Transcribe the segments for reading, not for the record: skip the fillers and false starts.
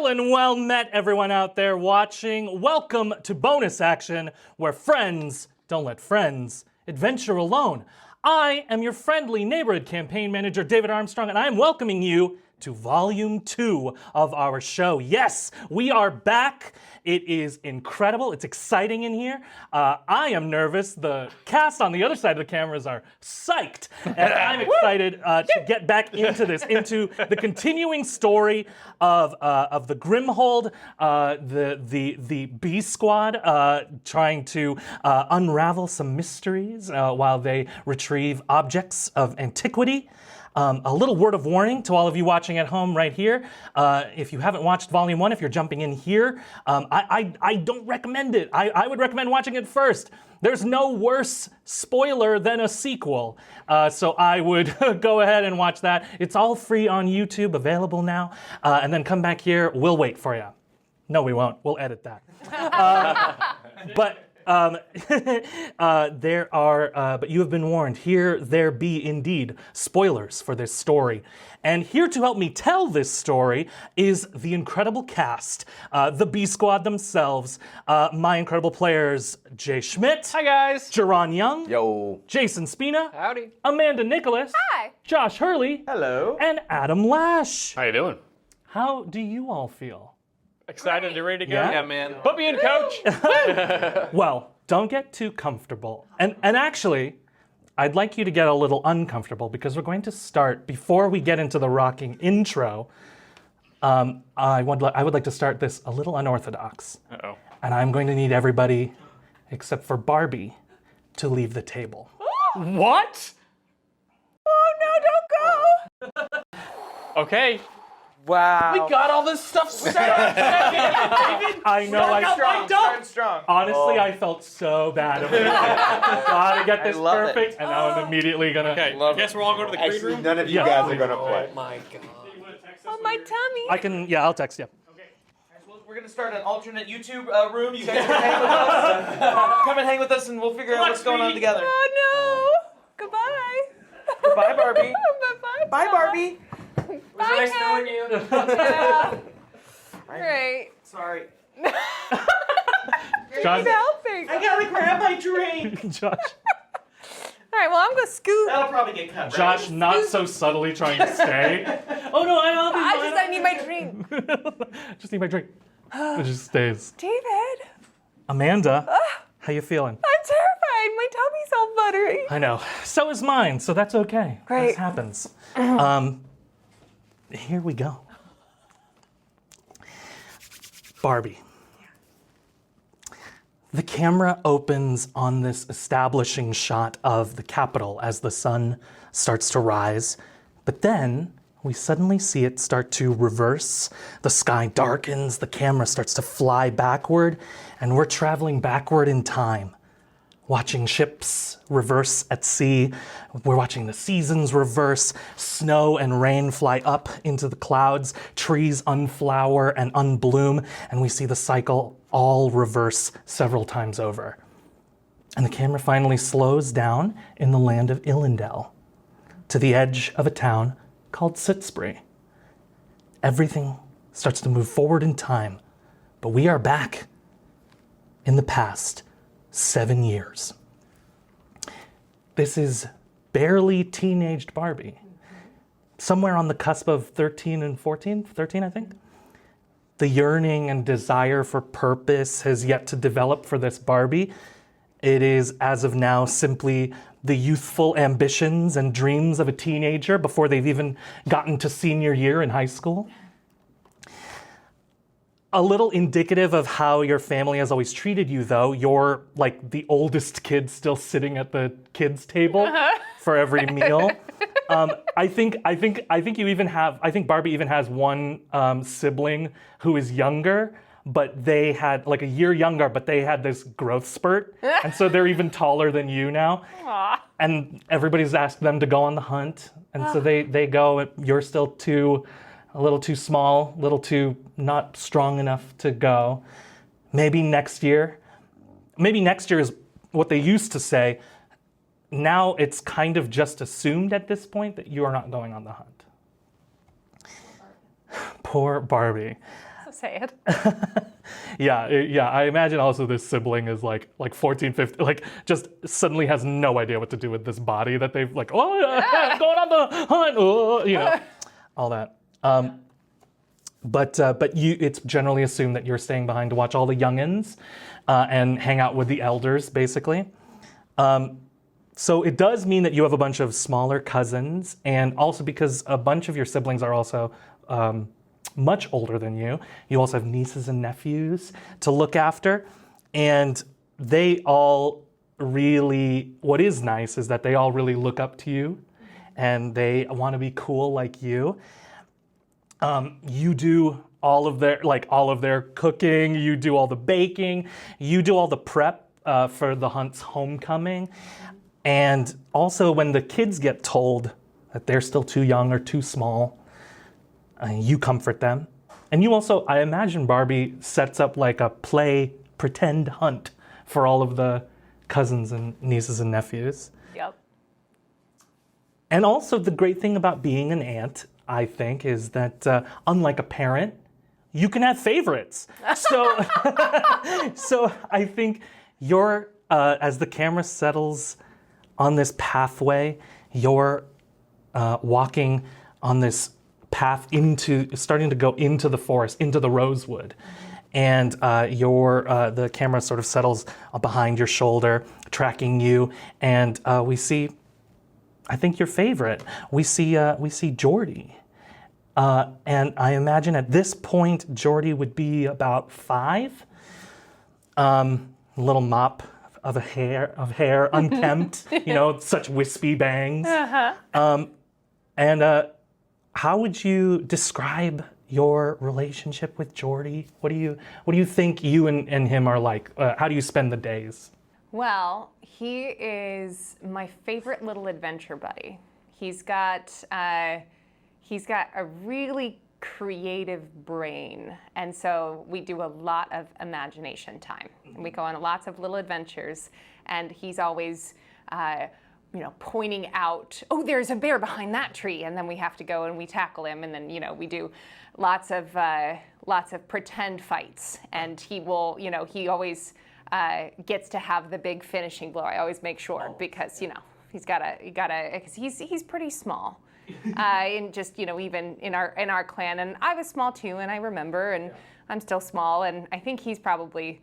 and well met, everyone out there watching. Welcome to Bonus Action, where friends don't let friends adventure alone. I am your friendly neighborhood campaign manager, David Armstrong, and I am welcoming you to Volume 2 of our show. Yes, we are back. It is incredible. It's exciting in here. I am nervous. The cast on the other side of the cameras are psyched. And I'm excited to get back into this, into the continuing story of the Grimhold, the B Squad, trying to unravel some mysteries while they retrieve objects of antiquity. A little word of warning to all of you watching at home right here. If you haven't watched Volume 1, if you're jumping in here, I don't recommend it. I would recommend watching it first. There's no worse spoiler than a sequel. So I would go ahead and watch that. It's all free on YouTube, available now. And then come back here. We'll wait for you. No, we won't. We'll edit that. But you have been warned. Here there be indeed spoilers for this story. And here to help me tell this story is the incredible cast, the B Squad themselves, my incredible players, Jay Schmidt. Hi guys. Jerron Young. Yo. Jason Spina. Howdy. Amanda Nicholas. Hi. Josh Hurley. Hello. And Adam Lash. How you doing? How do you all feel? Excited and ready to go? Yeah? Man. Put me in, coach. Well, don't get too comfortable. And actually, I'd like you to get a little uncomfortable because we're going to start, before we get into the rocking intro, I would like to start this a little unorthodox. Uh-oh. And I'm going to need everybody, except for Barbie, to leave the table. What? Oh no, don't go! Okay. Wow. We got all this stuff set up. David. I know, Starting strong. honestly, I felt so bad. Gotta get this love it. perfect, and now I'm immediately gonna... Okay, I guess we're all going to the green Actually, room. none of you Yeah. guys are going to play. My God. On my tummy. I can, yeah, I'll text you. We're gonna start an alternate YouTube room. You guys can hang with us. Come and hang with us, and we'll figure out what's going on together. Oh no! Goodbye. Goodbye, Barbie. Bye-bye. Bye, Barbie. Bye, Nice Ken. knowing you. Yeah. Great. Sorry. Josh, He's helping. I gotta grab my drink. Josh, All right. Well, I'm gonna scoot. That'll probably get cut. Josh, Right? not so subtly trying to stay. Oh no, I'll be fine. I need my drink. Just need my drink. It just stays. David, Amanda, how you feeling? I'm terrified. My tummy's all buttery. I know. So is mine, so that's okay. Great. This happens. Here we go. Barbie. The camera opens on this establishing shot of the Capitol as the sun starts to rise, but then we suddenly see it start to reverse. The sky darkens, the camera starts to fly backward, and we're traveling backward in time. Watching ships reverse at sea. We're watching the seasons reverse, snow and rain fly up into the clouds, trees unflower and unbloom, and we see the cycle all reverse several times over. And the camera finally slows down in the land of Illendale, to the edge of a town called Sitsbury. Everything starts to move forward in time, but we are back in the past 7 years. This is barely teenaged Barbie. Somewhere on the cusp of 13 and 14, 13 I think. The yearning and desire for purpose has yet to develop for this Barbie. It is, as of now, simply the youthful ambitions and dreams of a teenager before they've even gotten to senior year in high school. A little indicative of how your family has always treated you, though. You're like the oldest kid still sitting at the kids' table for every meal. I think Barbie even has one sibling who is younger, but they had like a year younger, but they had this growth spurt, and so they're even taller than you now. Aww. And everybody's asked them to go on the hunt, and so they go. And you're still a little too small, a little too not strong enough to go. Maybe next year is what they used to say. Now it's kind of just assumed at this point that you are not going on the hunt. Poor Barbie. Say it. Yeah. I imagine also this sibling is like 14, 15, like just suddenly has no idea what to do with this body that they've like, oh, going on the hunt, oh, all that. But it's generally assumed that you're staying behind to watch all the youngins and hang out with the elders, basically. So it does mean that you have a bunch of smaller cousins, and also because a bunch of your siblings are also much older than you, you also have nieces and nephews to look after. And they all really, what is nice is that they all really look up to you and they want to be cool like you. You do all of their cooking, you do all the baking, you do all the prep for the hunt's homecoming. And also when the kids get told that they're still too young or too small, you comfort them. And you also, I imagine Barbie sets up like a pretend hunt for all of the cousins and nieces and nephews. Yep. And also the great thing about being an aunt, I think, is that unlike a parent, you can have favorites. So, so I think as the camera settles on this pathway, you're walking on this path starting to go into the forest, into the rosewood. And the camera sort of settles behind your shoulder, tracking you. And we see, I think your favorite, we see Jordy. And I imagine at this point, Jordy would be about 5. Little mop of hair, unkempt, such wispy bangs. And how would you describe your relationship with Jordy? What do you think you and him are like? How do you spend the days? Well, he is my favorite little adventure buddy. He's got a really creative brain, and so we do a lot of imagination time. We go on lots of little adventures, and he's always pointing out, oh, there's a bear behind that tree, and then we have to go and we tackle him, and then we do lots of pretend fights, and he will, he always gets to have the big finishing blow. I always make sure because he's gotta because he's pretty small. And just even in our clan, and I was small too, and I remember, and I'm still small, and I think he's probably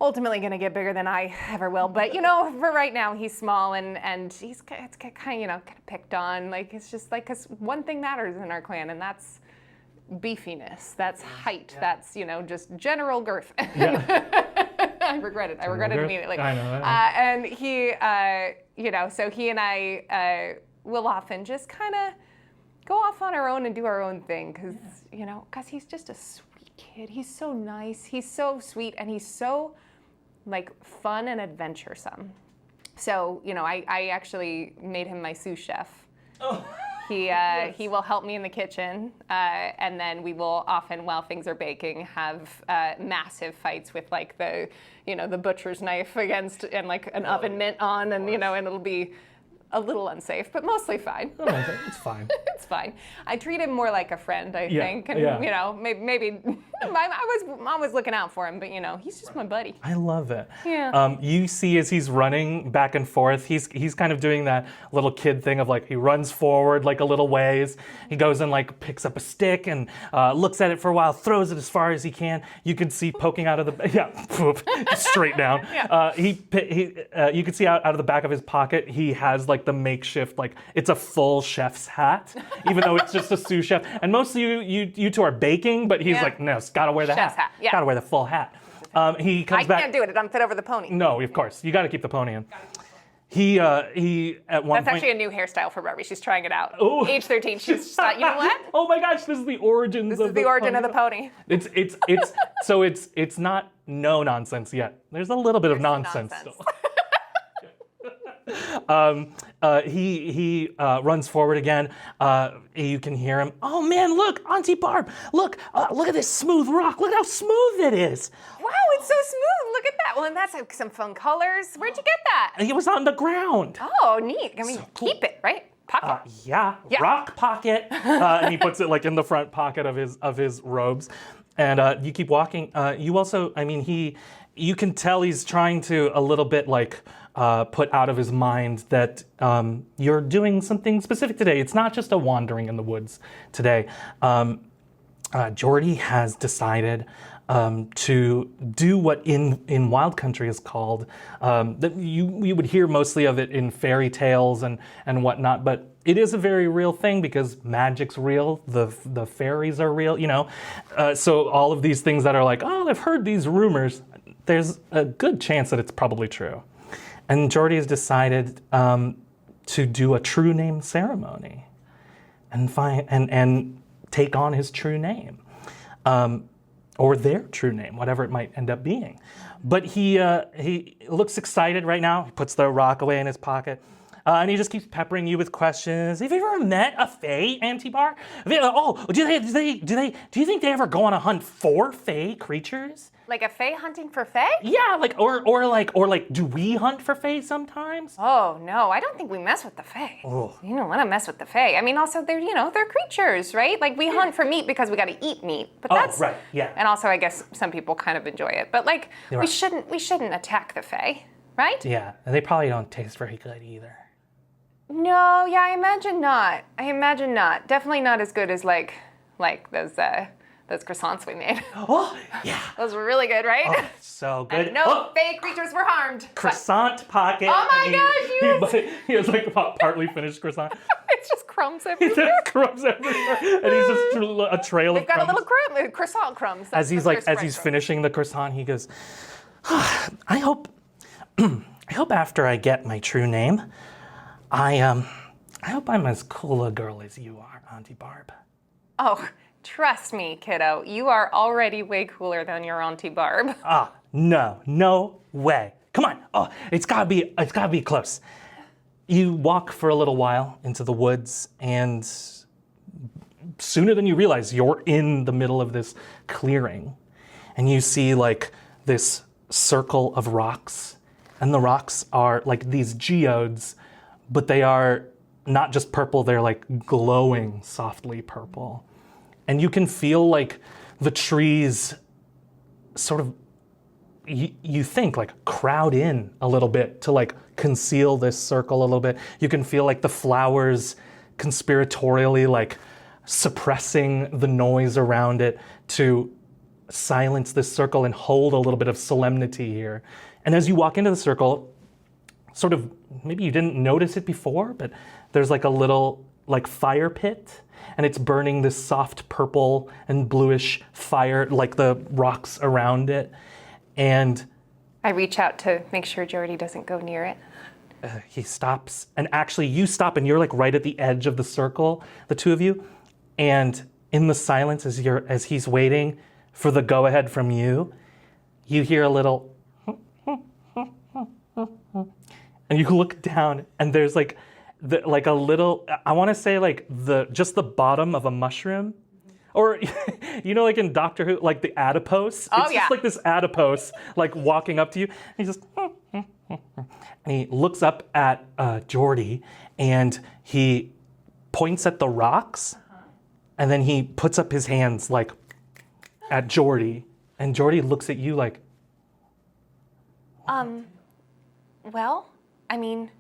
ultimately going to get bigger than I ever will. But for right now, he's small, and he's kind of kind of picked on. Like it's just like because one thing matters in our clan, and that's beefiness, that's height, that's just general girth. I regret it. I regret it immediately. I know. And he, so he and I will often just kind of go off on our own and do our own thing because he's just a sweet kid. He's so nice. He's so sweet, and he's so fun and adventuresome. So I actually made him my sous chef. Oh. He will help me in the kitchen, and then we will often, while things are baking, have massive fights with the butcher's knife against and an oven mitt on, and and it'll be a little unsafe, but mostly fine. Oh, it's fine. It's fine. I treat him more like a friend, I think, and maybe I'm always looking out for him, but he's just my buddy. I love it. Yeah. You see as he's running back and forth, he's kind of doing that little kid thing of he runs forward a little ways. He goes and picks up a stick and looks at it for a while, throws it as far as he can. You can see poking out of the straight down. Yeah. You can see out of the back of his pocket he has the makeshift it's a full chef's hat, even though it's just a sous chef. And most of you two are baking, but he's no, gotta wear the chef's hat. Yeah. Gotta wear the full hat. He comes back. I can't do it. It don't fit over the pony. No, of course. You got to keep the pony in. He at one That's point. actually a new hairstyle for Barbie. She's trying it out. Ooh. Age 13. She's just thought, you know what? Oh my gosh, this is the origins This of is the origin pony. of the pony. It's so it's not no nonsense yet. There's a little bit of nonsense still. He runs forward again. You can hear him. Oh man, look, Auntie Barb, look at this smooth rock. Look how smooth it is. Wow, it's so smooth. Look at that. Well, and that's some fun colors. Where'd you get that? He was on the ground. Oh, neat. I mean, So cool. keep it, right? Pocket. Yeah, rock pocket. And he puts it in the front pocket of his robes. And you keep walking. You also, I mean, you can tell he's trying to a little bit like put out of his mind that you're doing something specific today. It's not just a wandering in the woods today. Jordy has decided to do what in Wild Country is called, that you would hear mostly of it in fairy tales and whatnot, but it is a very real thing because magic's real, the fairies are real, you know. So all of these things that are like, oh, I've heard these rumors, there's a good chance that it's probably true. And Jordy has decided to do a true name ceremony and take on his true name. Or their true name, whatever it might end up being. But he looks excited right now. He puts the rock away in his pocket. And he just keeps peppering you with questions. Have you ever met a fae, Antibar? Oh, do you think they ever go on a hunt for fae creatures? Like a fae hunting for fae? Yeah, like or do we hunt for fae sometimes? Oh no, I don't think we mess with the fae. Oh. You don't want to mess with the fae. I mean, also they're creatures, right? Like we hunt for meat because we got to eat meat. But that's right, yeah. And also, I guess some people kind of enjoy it. But like, You're we right. shouldn't attack the fae, right? Yeah, and they probably don't taste very good either. No, yeah, I imagine not. Definitely not as good as like those croissants we made. Oh, yeah. Those were really good, right? Oh, so good. And no fae creatures were harmed. Croissant pocket. Oh my gosh, He has like a partly finished croissant. It's just crumbs everywhere. There's crumbs everywhere, and he's just a trail They've of got crumbs. a little croissant crumbs. As he's finishing the croissant, he goes, I hope after I get my true name, I hope I'm as cool a girl as you are, Auntie Barb. Oh, trust me, kiddo. You are already way cooler than your Auntie Barb. No way. Come on. Oh, it's gotta be close. You walk for a little while into the woods, and sooner than you realize, you're in the middle of this clearing, and you see like this circle of rocks, and the rocks are like these geodes, but they are not just purple, they're like glowing softly purple. And you can feel like the trees sort of, you think like crowd in a little bit to like conceal this circle a little bit. You can feel like the flowers conspiratorially like suppressing the noise around it to silence this circle and hold a little bit of solemnity here. And as you walk into the circle, sort of, maybe you didn't notice it before, but there's like a little like fire pit, and it's burning this soft purple and bluish fire, like the rocks around it. And I reach out to make sure Jordy doesn't go near it. he stops, and actually you stop, and you're like right at the edge of the circle, the two of you. And in the silence, as he's waiting for the go-ahead from you, you hear a little, and you look down, and there's like a little, I want to say like just the bottom of a mushroom, or you know, like in Doctor Who, like the adipose. Oh, it's yeah. just like this adipose, like walking up to you, and he's just, and he looks up at Jordy, and he points at the rocks, and then he puts up his hands like at Jordy, and Jordy looks at you like, Well, I mean,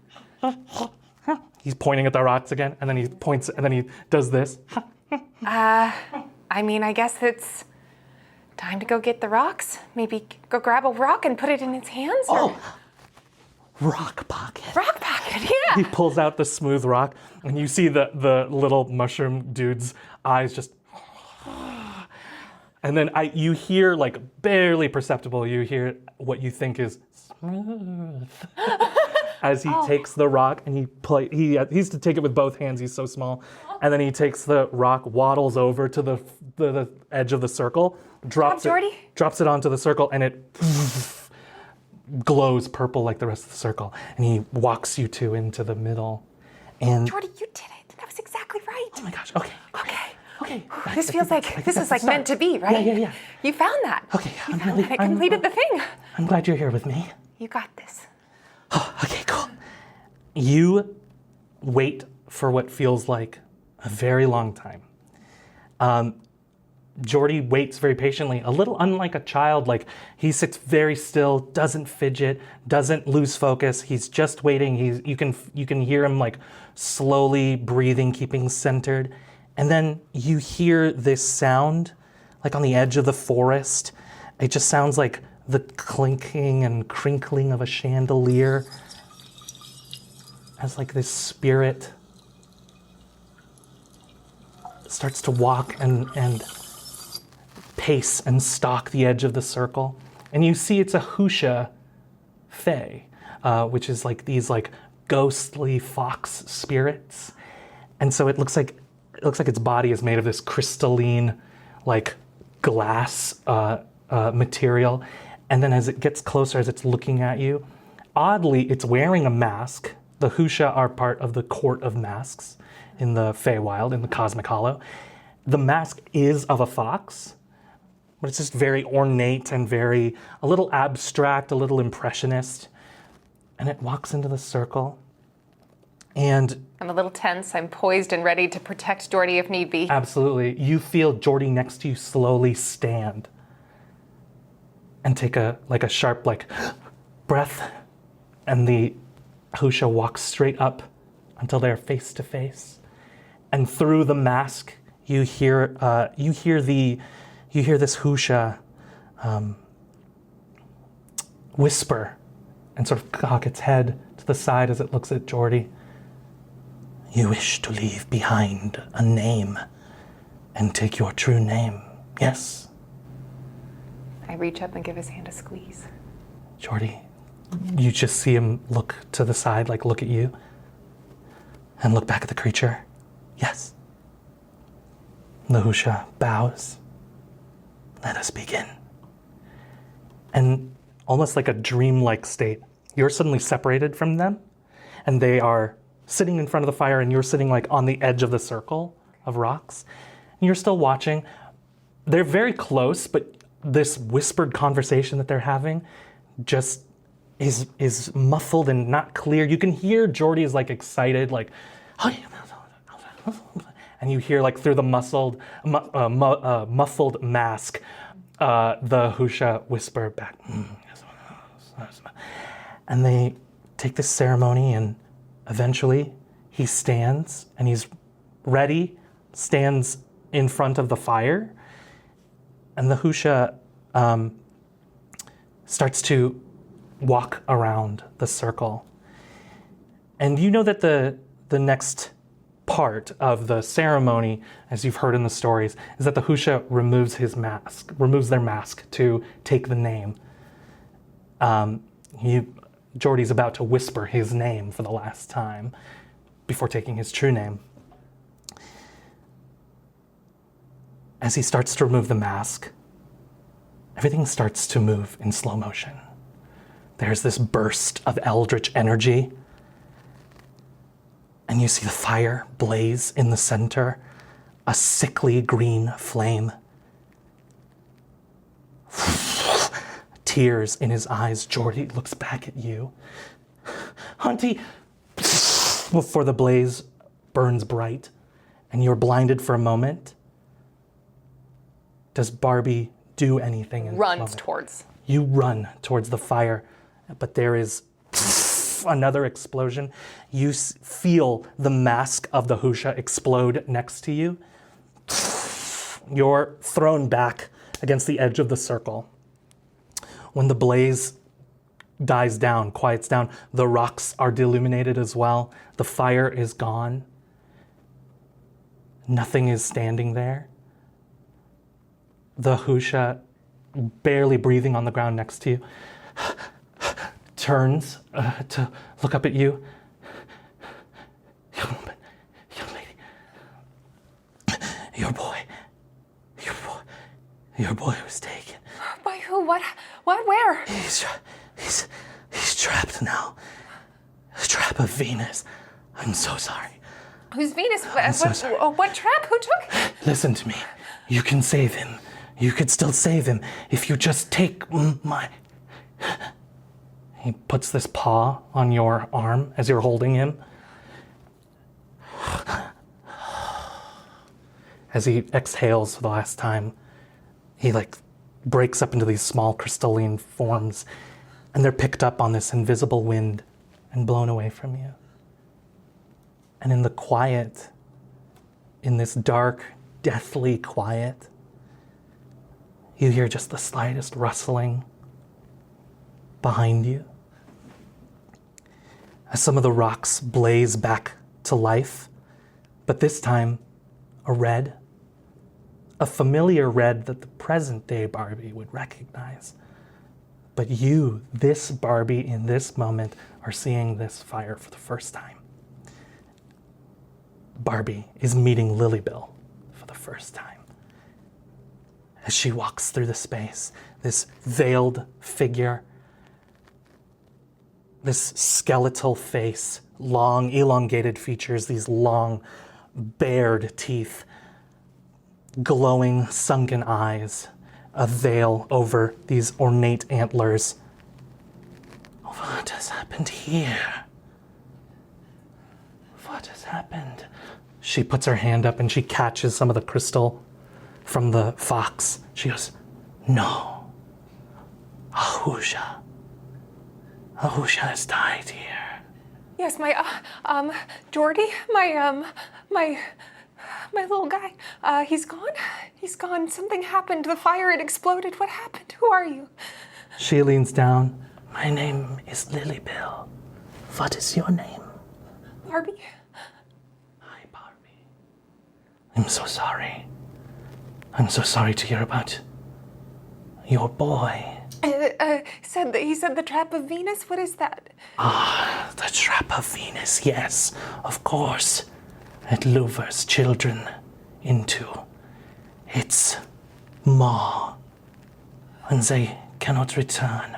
he's pointing at the rocks again, and then he points, and then he does this. I mean, I guess it's time to go get the rocks. Maybe go grab a rock and put it in his hands. Oh, rock pocket. Rock pocket, He yeah. pulls out the smooth rock, and you see the little mushroom dude's eyes just, and then you hear like barely perceptible, you hear what you think is smooth. As he takes the rock, and he has to take it with both hands, he's so small. And then he takes the rock, waddles over to the edge of the circle, drops it onto the circle, and it glows purple like the rest of the circle. And he walks you two into the middle. And Jordy, you did it. That was exactly right. oh my gosh, okay. Okay. This feels like this is like meant to be, right? Yeah. You found that. Okay, You found that. I completed the thing. I'm glad you're here with me. You got this. Okay, cool. You wait for what feels like a very long time. Jordy waits very patiently, a little unlike a child. Like, he sits very still, doesn't fidget, doesn't lose focus. He's just waiting. You can hear him like slowly breathing, keeping centered. And then you hear this sound, like on the edge of the forest. It just sounds like the clinking and crinkling of a chandelier, as like this spirit starts to walk and pace and stalk the edge of the circle. And you see it's a Husha Fae, which is like these like ghostly fox spirits. And so it looks like its body is made of this crystalline, like glass material. And then as it gets closer, as it's looking at you, oddly, it's wearing a mask. The Husha are part of the court of masks in the Feywild, in the Cosmic Hollow. The mask is of a fox, but it's just very ornate and a little abstract, a little impressionist. And it walks into the circle. And I'm a little tense. I'm poised and ready to protect Jordy if need be. absolutely, you feel Jordy next to you slowly stand and take a sharp breath. And the Husha walks straight up until they're face to face. And through the mask, you hear this Husha whisper and sort of cock its head to the side as it looks at Jordy. You wish to leave behind a name and take your true name, yes? I reach up and give his hand a squeeze. Jordy, you just see him look to the side, like look at you, and look back at the creature. Yes. The Husha bows. Let us begin. And almost like a dreamlike state, you're suddenly separated from them, and they are sitting in front of the fire, and you're sitting like on the edge of the circle of rocks, and you're still watching. They're very close, but this whispered conversation that they're having just is muffled and not clear. You can hear Jordy is like excited, like, and you hear like through the muffled mask, the Husha whisper back. And they take this ceremony, and eventually he stands, and he's ready, stands in front of the fire, and the Husha starts to walk around the circle. And you know that the next part of the ceremony, as you've heard in the stories, is that the Husha removes their mask to take the name. Jordy's about to whisper his name for the last time before taking his true name. As he starts to remove the mask, everything starts to move in slow motion. There's this burst of eldritch energy, and you see the fire blaze in the center, a sickly green flame. Tears in his eyes, Jordy looks back at you. Hunty, before the blaze burns bright, and you're blinded for a moment. Does Barbie do anything in this Runs moment? towards. You run towards the fire, but there is another explosion. You feel the mask of the Husha explode next to you. You're thrown back against the edge of the circle. When the blaze dies down, quiets down, the rocks are deluminated as well. The fire is gone. Nothing is standing there. The Husha, barely breathing on the ground next to you, turns to look up at you. Young lady, your boy was taken. By who? What? Where? He's trapped now. The trap of Venus. I'm so sorry. Who's Venus? so sorry. What trap? Who took? Listen to me. You can save him. You could still save him if you just take my... He puts this paw on your arm as you're holding him. As he exhales for the last time, He like breaks up into these small crystalline forms, and they're picked up on this invisible wind and blown away from you. And in the quiet, in this dark, deathly quiet, you hear just the slightest rustling behind you. As some of the rocks blaze back to life, but this time a red, a familiar red that the present day Barbie would recognize. But you, this Barbie in this moment, are seeing this fire for the first time. Barbie is meeting Lilybell for the first time. As she walks through the space, this veiled figure, this skeletal face, long elongated features, these long bared teeth, glowing sunken eyes, a veil over these ornate antlers. What has happened here? What has happened? She puts her hand up and she catches some of the crystal from the fox. She goes, no. Ahusha. Ahusha has died here. Yes, my Jordy, my little guy. He's gone. He's gone. Something happened. The fire, it exploded. What happened? Who are you? She leans down. My name is Lilybell. What is your name? Barbie. Hi, Barbie. I'm so sorry. I'm so sorry to hear about your boy. He said the trap of Venus. What is that? Ah, the trap of Venus, yes, of course. It lures children into its maw, and they cannot return.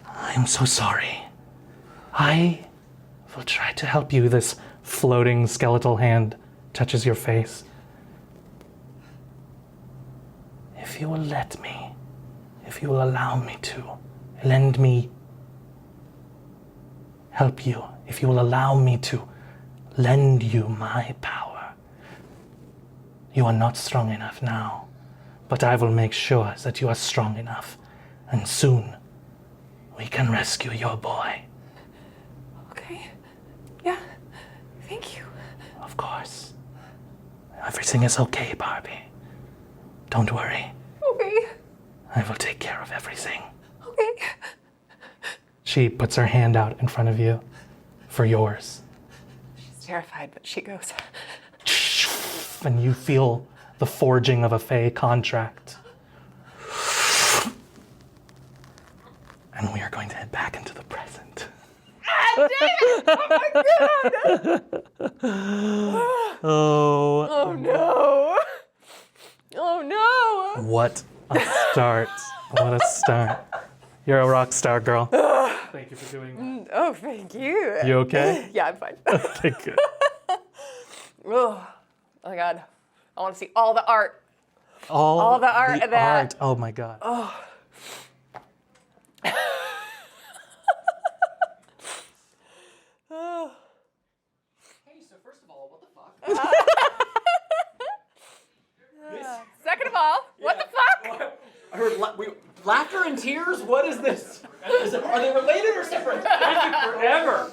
I'm so sorry. I will try to help you. This floating skeletal hand touches your face. If you will let me, if you will allow me to, lend me, help you, if you will allow me to lend you my power. You are not strong enough now, but I will make sure that you are strong enough, and soon we can rescue your boy. Okay. Yeah. Thank you. Of course. Everything is okay, Barbie. Don't worry. Okay. I will take care of everything. Okay. She puts her hand out in front of you for yours. She's terrified, but she goes. And you feel the forging of a Fey contract. And we are going to head back into the present. Oh, Oh no. Oh no. what a start. What a start. You're a rock star, girl. Thank you for doing that. Oh, thank you. You okay? Yeah, I'm fine. Okay, good. Oh my god. I want to see all the art. All the art of that. art. Oh my god. Hey, so first of all, what the fuck? Second of all, what the fuck? I heard laughter and tears. What is this? Are they related or separate? Forever.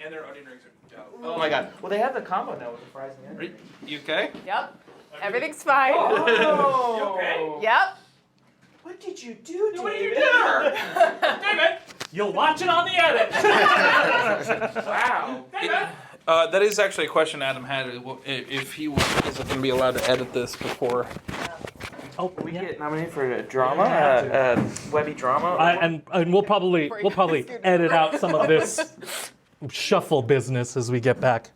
And their onion rings are dope. Oh my god. Well, they have the combo now with the fries and onions. You okay? Yep. Everything's fine. Oh. You okay? Yep. What did you do, David? What did you do? David, you'll watch it on the edit. Wow. David. That is actually a question Adam had. If he was going to be allowed to edit this before. Oh, We yeah. get nominated for a drama, Webby drama. And we'll probably edit out some of this shuffle business as we get back.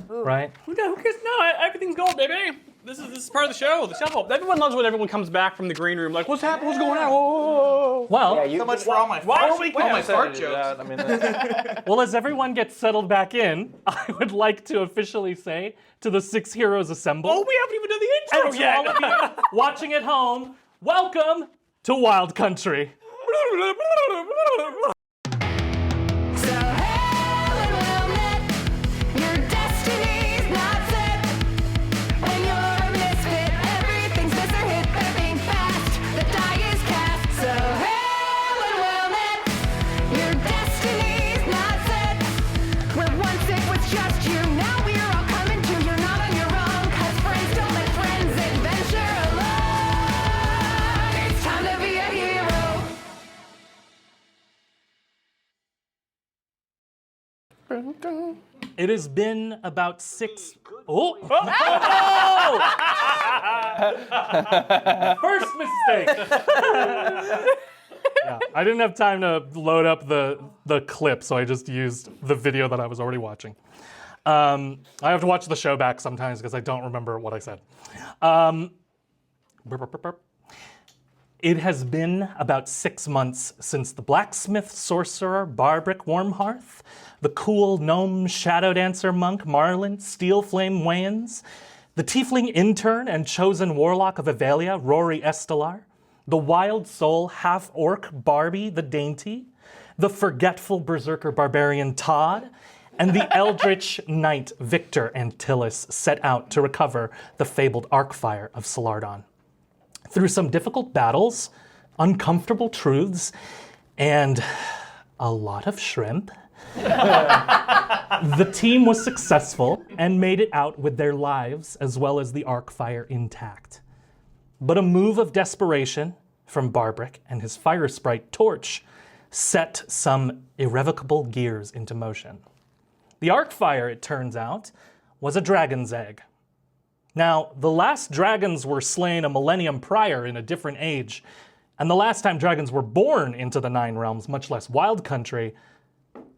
Right? Who cares? No, everything's gold, baby. This is part of the show. The shuffle. Everyone loves when everyone comes back from the green room. Like, what's happening? What's going on? Whoa. Well, so much for all my Why fart are we all my fart fart jokes? jokes. I mean, that's, well, as everyone gets settled back in, I would like to officially say to the 6 heroes assembled. Oh, we haven't even done the and intro to yet. all of you watching at home, welcome to Wild Country. Your destiny's not set. When you're a misfit, everything's just a hit. It has been about 6. Oh! First mistake. Yeah, I didn't have time to load up the clip, so I just used the video that I was already watching. I have to watch the show back sometimes because I don't remember what I said. It has been about 6 months since the blacksmith sorcerer Barbrick Warmhearth, the cool gnome shadow dancer monk Marlin, steel flame Wayans, the tiefling intern and chosen warlock of Avelia, Vora Escala, the wild soul half-orc Barbie the Dainty, the forgetful berserker barbarian Todd, and the eldritch knight Victor Antilles set out to recover the fabled Arcfire of Salardon. Through some difficult battles, uncomfortable truths, and a lot of shrimp, the team was successful and made it out with their lives as well as the Arcfire intact. But a move of desperation from Barbrick and his fire sprite Torch set some irrevocable gears into motion. The Arcfire, it turns out, was a dragon's egg. Now, the last dragons were slain a millennium prior in a different age, and the last time dragons were born into the Nine Realms, much less Wild Country,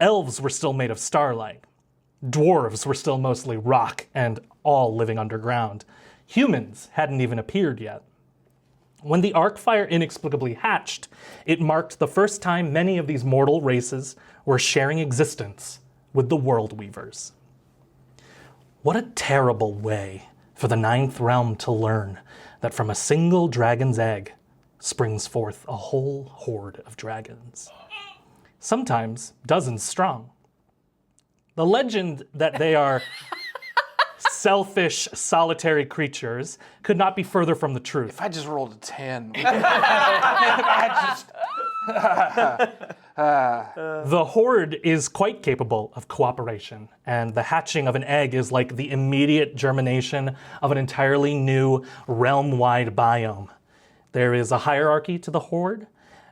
elves were still made of starlight. Dwarves were still mostly rock and all living underground. Humans hadn't even appeared yet. When the Arcfire inexplicably hatched, it marked the first time many of these mortal races were sharing existence with the World Weavers. What a terrible way for the Ninth Realm to learn that from a single dragon's egg springs forth a whole horde of dragons. Sometimes dozens strong. The legend that they are selfish, solitary creatures could not be further from the truth. If I just rolled a 10. The horde is quite capable of cooperation, and the hatching of an egg is like the immediate germination of an entirely new realm-wide biome. There is a hierarchy to the horde.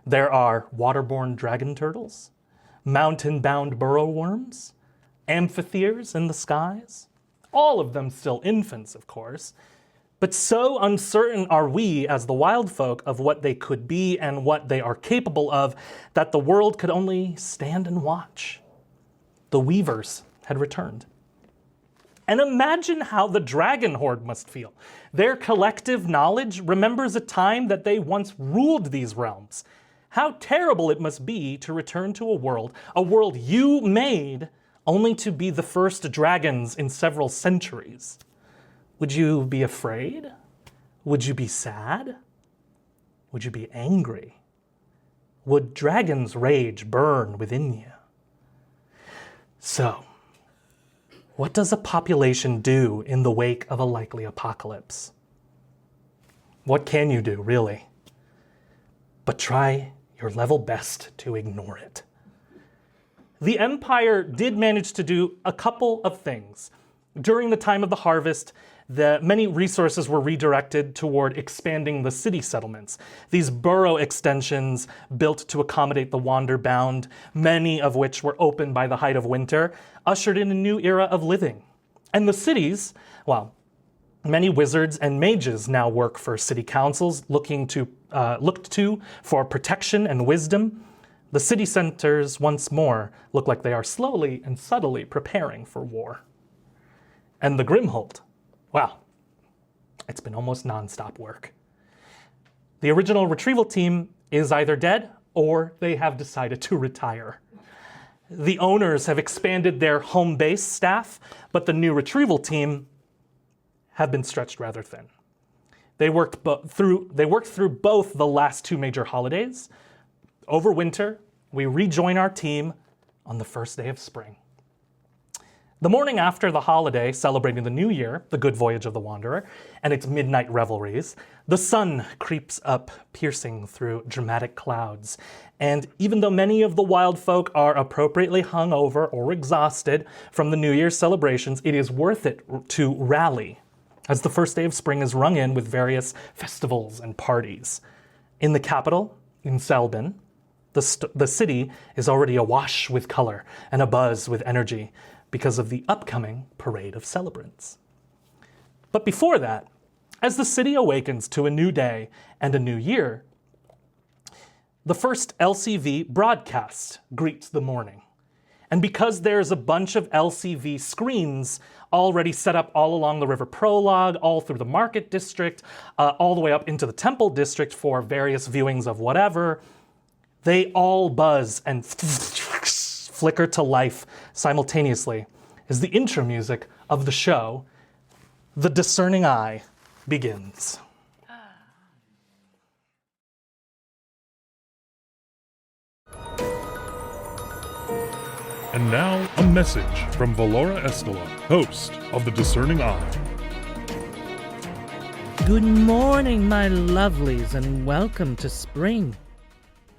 There are waterborne dragon turtles, mountain-bound burrow worms, amphitheres in the skies, all of them still infants, of course. But so uncertain are we as the wild folk of what they could be and what they are capable of that the world could only stand and watch. The Weavers had returned. And imagine how the dragon horde must feel. Their collective knowledge remembers a time that they once ruled these realms. How terrible it must be to return to a world you made, only to be the first dragons in several centuries. Would you be afraid? Would you be sad? Would you be angry? Would dragon's rage burn within you? So, what does a population do in the wake of a likely apocalypse? What can you do, really? But try your level best to ignore it. The Empire did manage to do a couple of things. During the time of the harvest, many resources were redirected toward expanding the city settlements. These borough extensions built to accommodate the wander-bound, many of which were open by the height of winter, ushered in a new era of living. And the cities, well, many wizards and mages now work for city councils, looked to for protection and wisdom. The city centers once more look like they are slowly and subtly preparing for war. And the Grimhold, well, it's been almost nonstop work. The original retrieval team is either dead or they have decided to retire. The owners have expanded their home base staff, but the new retrieval team have been stretched rather thin. They worked through both the last two major holidays. Over winter, we rejoin our team on the first day of spring. The morning after the holiday celebrating the new year, the good voyage of the Wanderer, and its midnight revelries, the sun creeps up, piercing through dramatic clouds. And even though many of the wild folk are appropriately hungover or exhausted from the New Year's celebrations, it is worth it to rally, as the first day of spring is rung in with various festivals and parties. In the capital, in Selbin, The city is already awash with color and abuzz with energy because of the upcoming parade of celebrants. But before that, as the city awakens to a new day and a new year, the first LCV broadcast greets the morning. And because there's a bunch of LCV screens already set up all along the River Prologue, all through the Market District, all the way up into the Temple District for various viewings of whatever, they all buzz and flicker to life simultaneously as the intro music of the show, The Discerning Eye, begins. And now, a message from Vora Escala, host of The Discerning Eye. Good morning, my lovelies, and welcome to spring.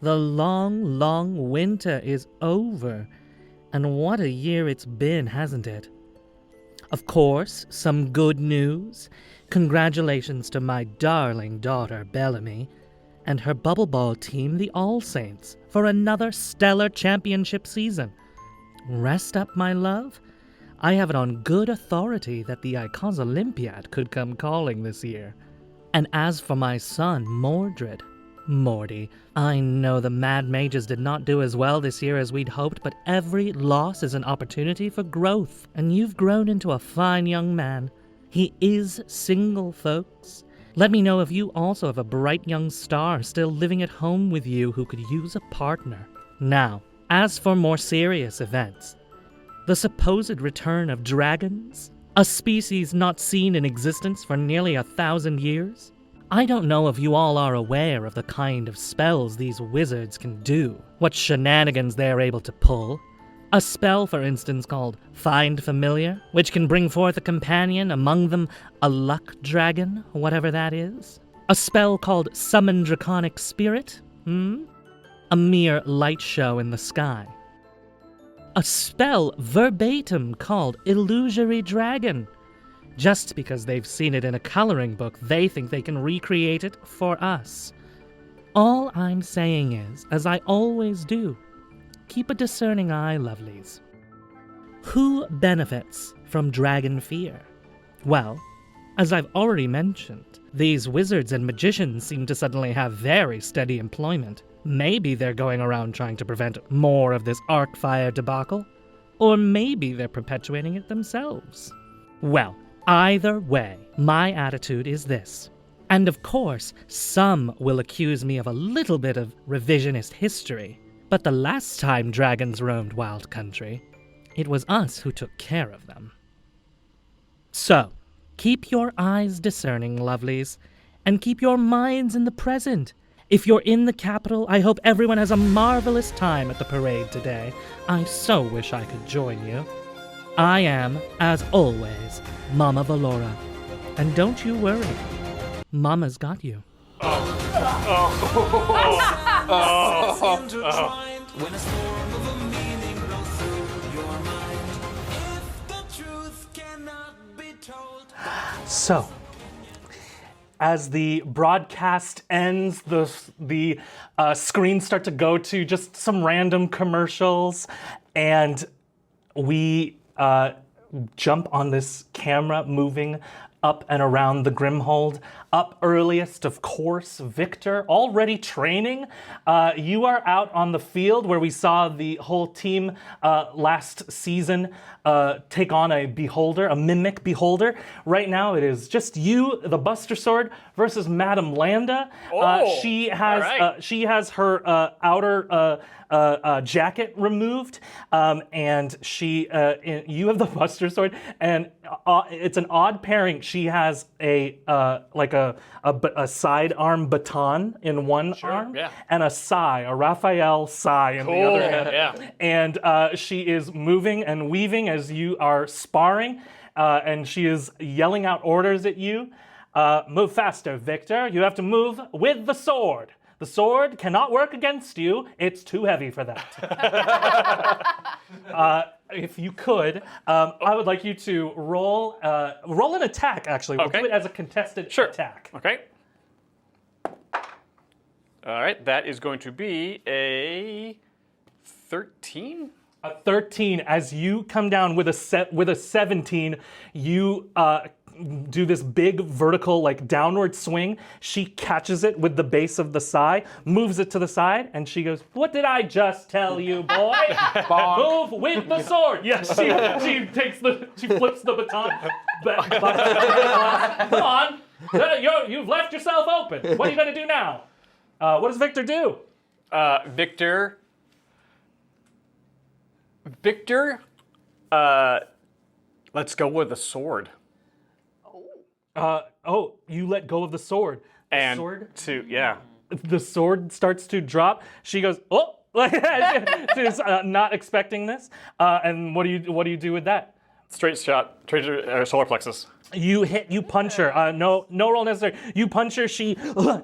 The long, long winter is over, and what a year it's been, hasn't it? Of course, some good news. Congratulations to my darling daughter, Bellamy, and her bubble ball team, the All Saints, for another stellar championship season. Rest up, my love. I have it on good authority that the Icons Olympiad could come calling this year. And as for my son, Mordred, Morty, I know the Mad Mages did not do as well this year as we'd hoped, but every loss is an opportunity for growth, and you've grown into a fine young man. He is single, folks. Let me know if you also have a bright young star still living at home with you who could use a partner. Now, as for more serious events, the supposed return of dragons, a species not seen in existence for nearly 1,000 years. I don't know if you all are aware of the kind of spells these wizards can do, what shenanigans they're able to pull. A spell, for instance, called Find Familiar, which can bring forth a companion, among them a luck dragon, whatever that is. A spell called Summon Draconic Spirit, A mere light show in the sky. A spell verbatim called Illusory Dragon. Just because they've seen it in a coloring book, they think they can recreate it for us. All I'm saying is, as I always do, keep a discerning eye, lovelies. Who benefits from dragon fear? Well, as I've already mentioned, these wizards and magicians seem to suddenly have very steady employment. Maybe they're going around trying to prevent more of this Arcfire debacle. Or maybe they're perpetuating it themselves. Well, either way, my attitude is this. And of course, some will accuse me of a little bit of revisionist history. But the last time dragons roamed Wild Country, it was us who took care of them. So, keep your eyes discerning, lovelies, and keep your minds in the present. If you're in the capital, I hope everyone has a marvelous time at the parade today. I so wish I could join you. I am, as always, Mama Valora. And don't you worry, Mama's got you. So, as the broadcast ends, the screens start to go to just some random commercials, and we jump on this camera moving up and around the Grimhold. Up earliest, of course, Victor, already training. You are out on the field where we saw the whole team last season take on a beholder, a mimic beholder. Right now it is just you, the Buster Sword, versus Madame Landa. She has her outer jacket removed, and you have the Buster Sword, and it's an odd pairing. She has a sidearm baton in one arm, and a Raphael sai in the other hand. And she is moving and weaving as you are sparring, and she is yelling out orders at you. Move faster, Victor. You have to move with the sword. The sword cannot work against you. It's too heavy for that. If you could, I would like you to roll an attack, actually. We'll do it as a contested attack. Okay. All right, that is going to be a 13. A 13. As you come down with a 17, you do this big vertical, like downward swing. She catches it with the base of the sai, moves it to the side, and she goes, "What did I just tell you, boy? Move with the sword." Yes, she flips the baton. Come on, you've left yourself open. What are you gonna do now? What does Victor do? Victor, let's go with the sword. You let go of the sword. And sword? yeah. The sword starts to drop. She goes, "Oh!" She's not expecting this. And what do you do with that? Straight shot, straight to solar plexus. You punch her. No roll necessary. You punch her. She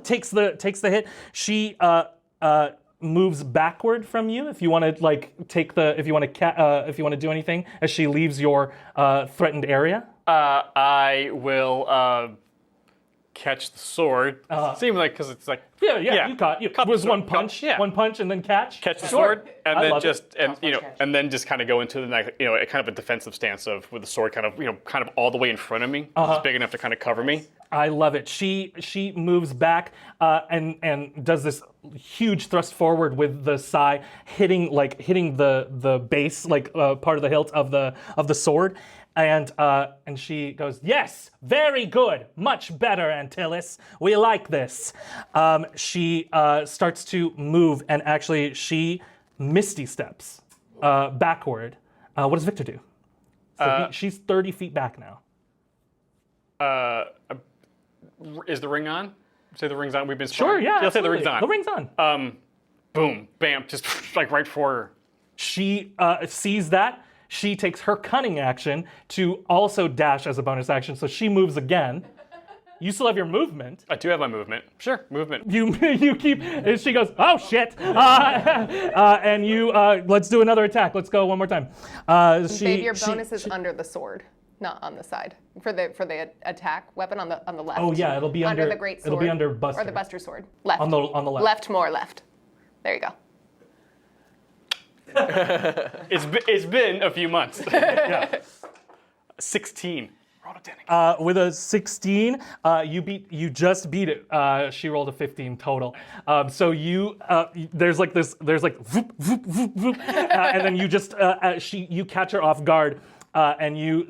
takes the hit. She moves backward from you. If you want to if you want to do anything as she leaves your threatened area. I will catch the sword. Seems like because it's like yeah. You caught. It was one punch, one punch, and then catch. Catch the sword, and then just kind of go into the a kind of a defensive stance with the sword kind of all the way in front of me. It's big enough to kind of cover me. I love it. She moves back and does this huge thrust forward with the sai, hitting the base, part of the hilt of the sword. And she goes, "Yes, very good, much better, Antilles. We like this." She starts to move, and actually she misty steps backward. What does Victor do? So she's 30 feet back now. Is the ring on? Say the ring's on. We've been sure, yeah. Let's say the ring's on. The ring's on. Boom, bam, just right for her. She sees that. She takes her cunning action to also dash as a bonus action, so she moves again. You still have your movement. I do have my movement. Sure, movement. You keep. And she goes, "Oh shit!" And you let's do another attack. Let's go one more time. Babe, your bonus is under the sword, not on the side. For the attack weapon on the left. Oh yeah, it'll be under the great sword. It'll be under Buster. Or the Buster sword. Left. On the left. Left more left. There you go. It's been a few months. Yeah. 16. With a 16, you just beat it. She rolled a 15 total. So there's like voop, voop, voop, voop, and then you just you catch her off guard. And you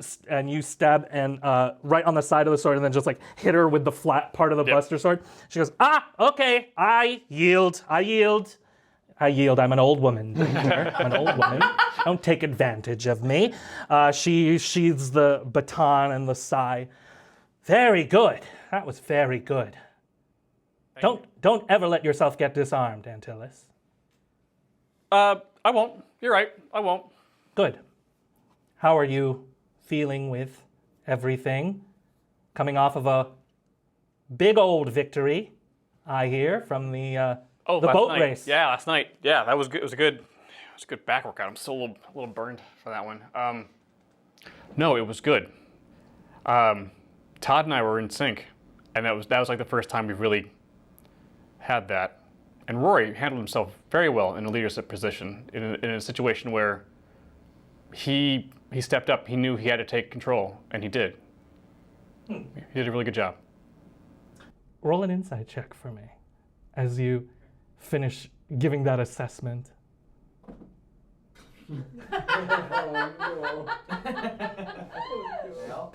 stab and right on the side of the sword, and then just hit her with the flat part of the Buster sword. She goes, "Okay, I yield. I'm an old woman. I'm an old woman. Don't take advantage of me." She sheathes the baton and the sai. Very good. That was very good. Don't ever let yourself get disarmed, Antilles. I won't. You're right. I won't. Good. How are you feeling with everything? Coming off of a big old victory, I hear, from the boat race. Yeah, last night. Yeah, that was good. It was a good back workout. I'm still a little burned for that one. No, it was good. Todd and I were in sync, and that was like the first time we've really had that. And Rory handled himself very well in a leadership position in a situation where he stepped up. He knew he had to take control, and he did. He did a really good job. Roll an insight check for me as you finish giving that assessment.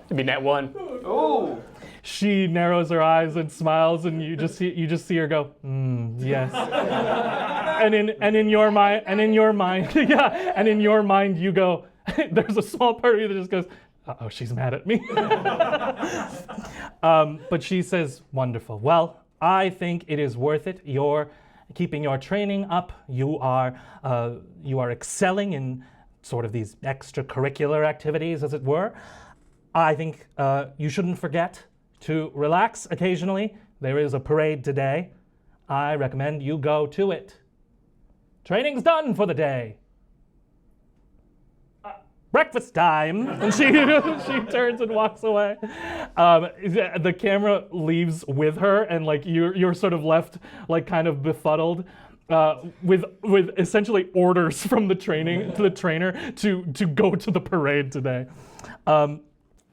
It'd be net 1. Ooh. She narrows her eyes and smiles, and you just see her go, yes. and in your mind, you go. There's a small part of you that just goes, "Uh-oh, she's mad at me." But she says, "Wonderful. Well, I think it is worth it. You're keeping your training up. You are excelling in sort of these extracurricular activities, as it were. I think you shouldn't forget to relax occasionally. There is a parade today. I recommend you go to it. Training's done for the day. breakfast time. And she turns and walks away. The camera leaves with her, and like you're sort of left like kind of befuddled. With essentially orders from the trainer to go to the parade today.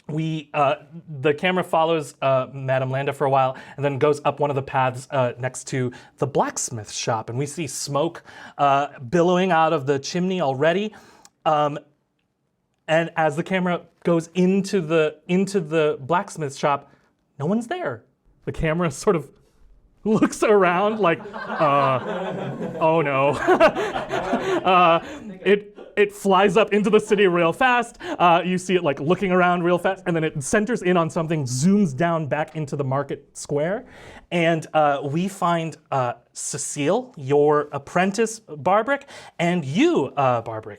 The camera follows Madame Landa for a while and then goes up one of the paths next to the blacksmith shop, and we see smoke billowing out of the chimney already. And as the camera goes into the blacksmith shop, no one's there. The camera sort of looks around like, oh no. It flies up into the city real fast. You see it like looking around real fast, and then it centers in on something, zooms down back into the market square. And we find Cecile, your apprentice, Barbrick, and you,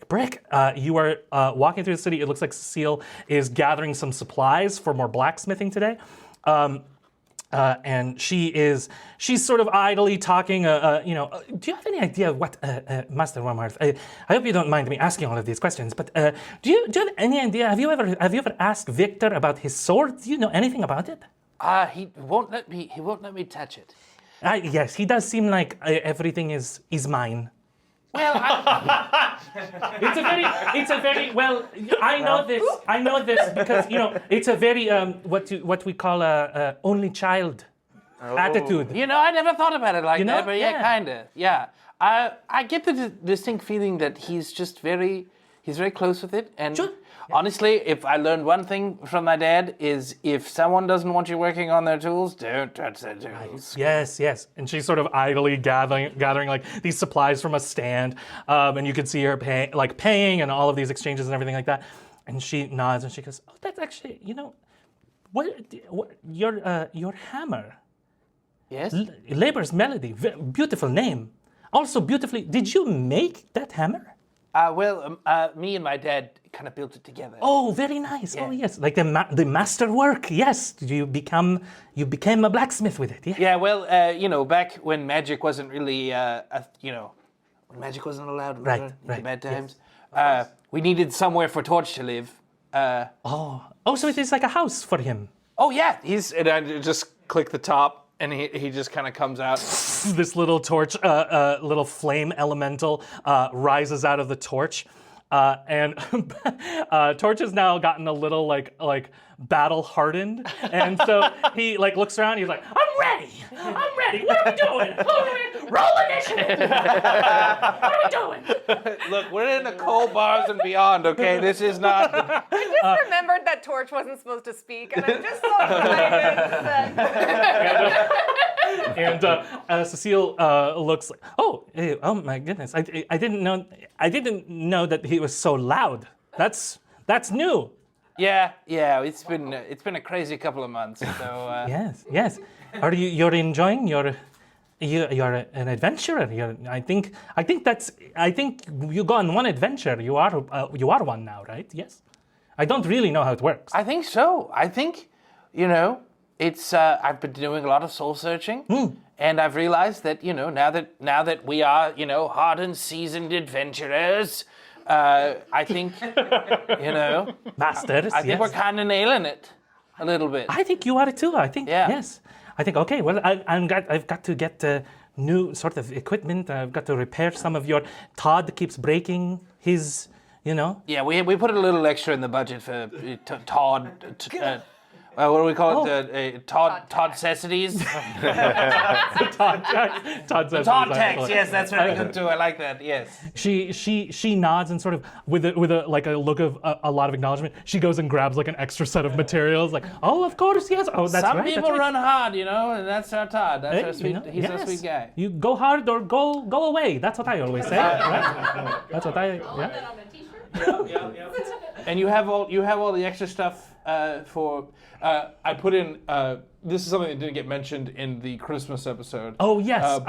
Brick. You are walking through the city. It looks like Cecile is gathering some supplies for more blacksmithing today. And she's sort of idly talking, do you have any idea what, Master Wormhearth, I hope you don't mind me asking all of these questions, but do you have any idea, have you ever asked Victor about his sword? Do you know anything about it? He won't let me touch it. Yes, he does seem like everything is mine. Well, It's a very well. I know this because it's a very what we call a only child attitude. I never thought about it like that, but Yeah. kinda. Yeah. I get the distinct feeling that he's very close with it, and Sure. honestly, if I learned one thing from my dad is if someone doesn't want you working on their tools, don't touch their tools. Yes. And she's sort of idly gathering like these supplies from a stand, and you can see her paying and all of these exchanges and everything like that. And she nods and she goes, "Oh, that's actually, what your hammer, Yes. Labor's Melody, beautiful name. Also beautifully, did you make that hammer?" Me and my dad kind of built it together. Oh, very nice. Oh, yes, like the masterwork. Yes, you became a blacksmith with it. Yeah. Yeah, well, back when magic wasn't really, when magic wasn't allowed, Right, in the bad times, we needed somewhere for Torch to live. Oh, so it is like a house for him. Oh yeah, And I just click the top, and he just kind of comes out. This little torch, little flame elemental rises out of the torch, and Torch has now gotten a little like battle hardened, and so he looks around. He's like, I'm ready. What are we doing? Roll initiative. What are we doing? Look, we're in the cold bars and beyond. Okay, this is not. I just remembered that Torch wasn't supposed to speak, and I'm just so excited that. And Cecile looks like, oh my goodness, I didn't know that he was so loud. That's new. Yeah, it's been a crazy couple of months. So Yes. You're enjoying you're an adventurer. I think you go on one adventure. You are one now, right? Yes. I don't really know how it works. I think so. I think, it's I've been doing a lot of soul searching, and I've realized that now that we are hardened, seasoned adventurers, I think Masters. I think we're kind of nailing it a little bit. I think you are too. I think Yeah. yes. I think okay. Well, I've got to get new sort of equipment. I've got to repair some of your. Todd keeps breaking his. Yeah, we put a little extra in the budget for Todd. What do we call it? Todd necessities. Todd says Todd text. Yes, that's very good too. I like that. Yes. She nods and sort of with a look of a lot of acknowledgement. She goes and grabs like an extra set of materials. Like, oh, of course, yes. Oh, that's Some right. people run hard, and that's our Todd. That's our sweet. He's yes. a sweee guy. You go hard or go away. That's what I always say. Right? That's what I. Yeah. And you have all the extra stuff for. I put in. This is something that didn't get mentioned in the Christmas episode. Oh yes.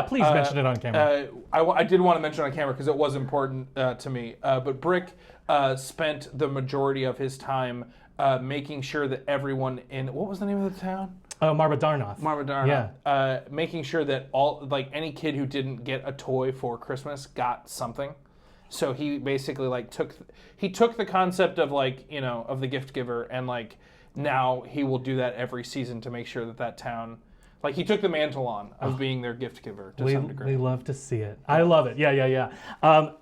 Please mention it on camera. I did want to mention it on camera because it was important to me. But Brick spent the majority of his time making sure that everyone in what was the name of the town? Marbadarnoth. Marbadarnoth. Yeah. Making sure that any kid who didn't get a toy for Christmas got something. So he basically like took the concept of like, you know, of the gift giver, and like now he will do that every season to make sure that town, like he took the mantle on of being their gift giver to some degree. We love to see it. I love it. Yeah.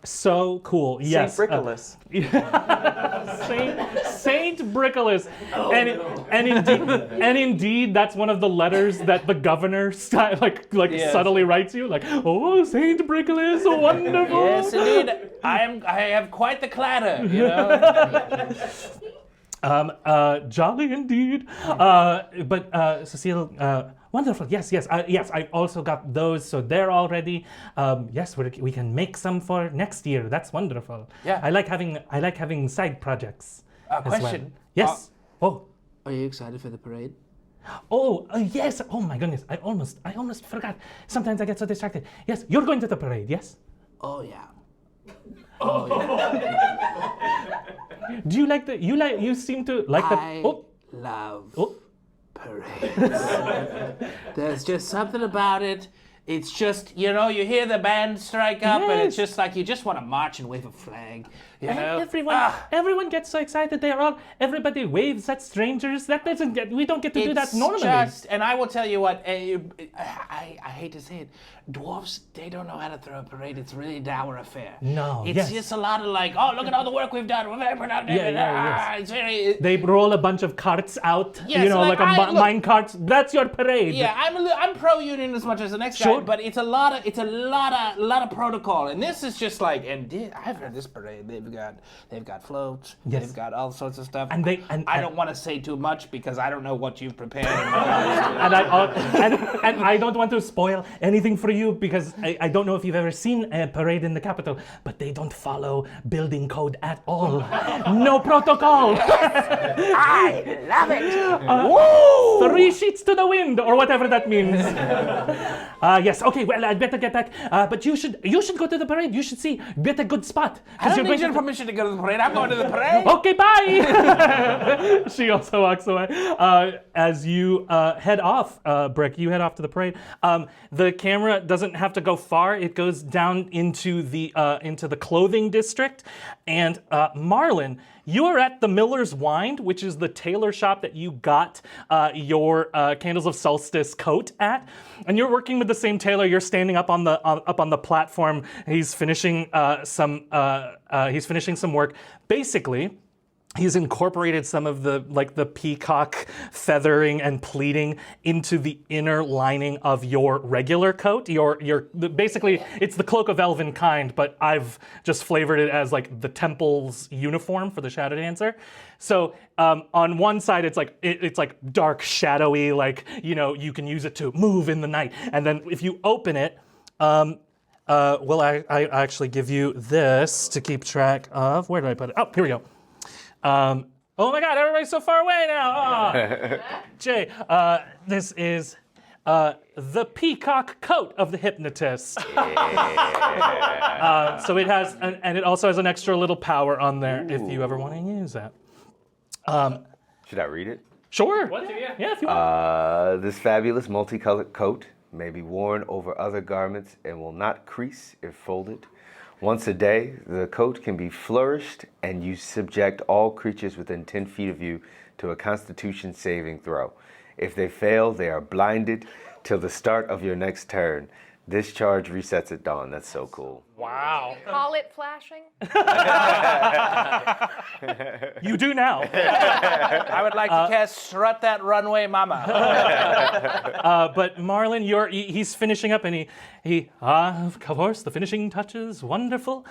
So cool. Yes. Saint Brickolas. Saint Brickolas. And indeed, that's one of the letters that the governor subtly writes you, like, oh, Saint Brickolas, wonderful. Yes, indeed. I have quite the clatter, you know. Jolly indeed. But Cecile, wonderful. Yes. I also got those, so they're all ready. Yes, we can make some for next year. That's wonderful. Yeah. I like having side projects. As Question. well. Yes. Are you excited for the parade? Oh, yes. Oh my goodness. I almost forgot. Sometimes I get so distracted. Yes, you're going to the parade. Yes. Oh yeah. Do you like you seem to like I the love oh. parades. There's just something about it. It's just, you know, you hear the band strike up, and it's Yes. just like you just want to march and wave a flag. You know? Everyone gets so excited. Everybody waves at strangers. We don't get to do that It's normally. and I will tell you what, I hate to say it, dwarves, they don't know how to throw a parade. It's really a dour affair. No, It's yes. just a lot of like, oh, look at all the work we've done. We're very productive. yes. It's very... They roll a bunch of carts out, Yes, like a mine cart. That's your parade. Yeah, I'm pro-union as much as the next Sure. guy, but it's a lot of protocol, and this is just like, I've heard this parade. They've got floats. Yes. They've got all sorts of stuff. And I don't want to say too much because I don't know what you've prepared. and I don't want to spoil anything for you because I don't know if you've ever seen a parade in the Capitol, but they don't follow building code at all. No protocol. I love it. 3 sheets to the wind, or whatever that means. Yes. Okay. Well, I'd better get back. But you should go to the parade. You should get a good spot. I don't need your permission to go to the parade. I'm going to the parade. Okay, bye. She also walks away. As you head off, Brick, you head off to the parade. The camera doesn't have to go far. It goes down into the clothing district. And Marlin, you're at the Miller's Wind, which is the tailor shop that you got your Candles of Solstice coat at. And you're working with the same tailor. You're standing up on the platform. He's finishing some work. Basically, he's incorporated some of the peacock feathering and pleating into the inner lining of your regular coat. Basically, it's the cloak of elven kind, but I've just flavored it as like the temple's uniform for the Shadow Dancer. So on one side, it's like dark, shadowy, like, you know, you can use it to move in the night. And then if you open it, I actually give you this to keep track of. Where did I put it? Oh, here we go. Oh my God, everybody's so far away now. Oh. Jay, this is the peacock coat of the hypnotist. So it has, and it also has an extra little power on there if you ever want to use that. Should I read it? Sure. Yeah, if you want. This fabulous multicolored coat may be worn over other garments and will not crease if folded. Once a day, the coat can be flourished, and you subject all creatures within 10 feet of you to a Constitution saving throw. If they fail, they are blinded till the start of your next turn. This charge resets at dawn. That's so cool. Wow. Call it flashing. You do now. I would like to cast Strut That Runway Mama. But Marlin, he's finishing up, and of course, the finishing touches, wonderful.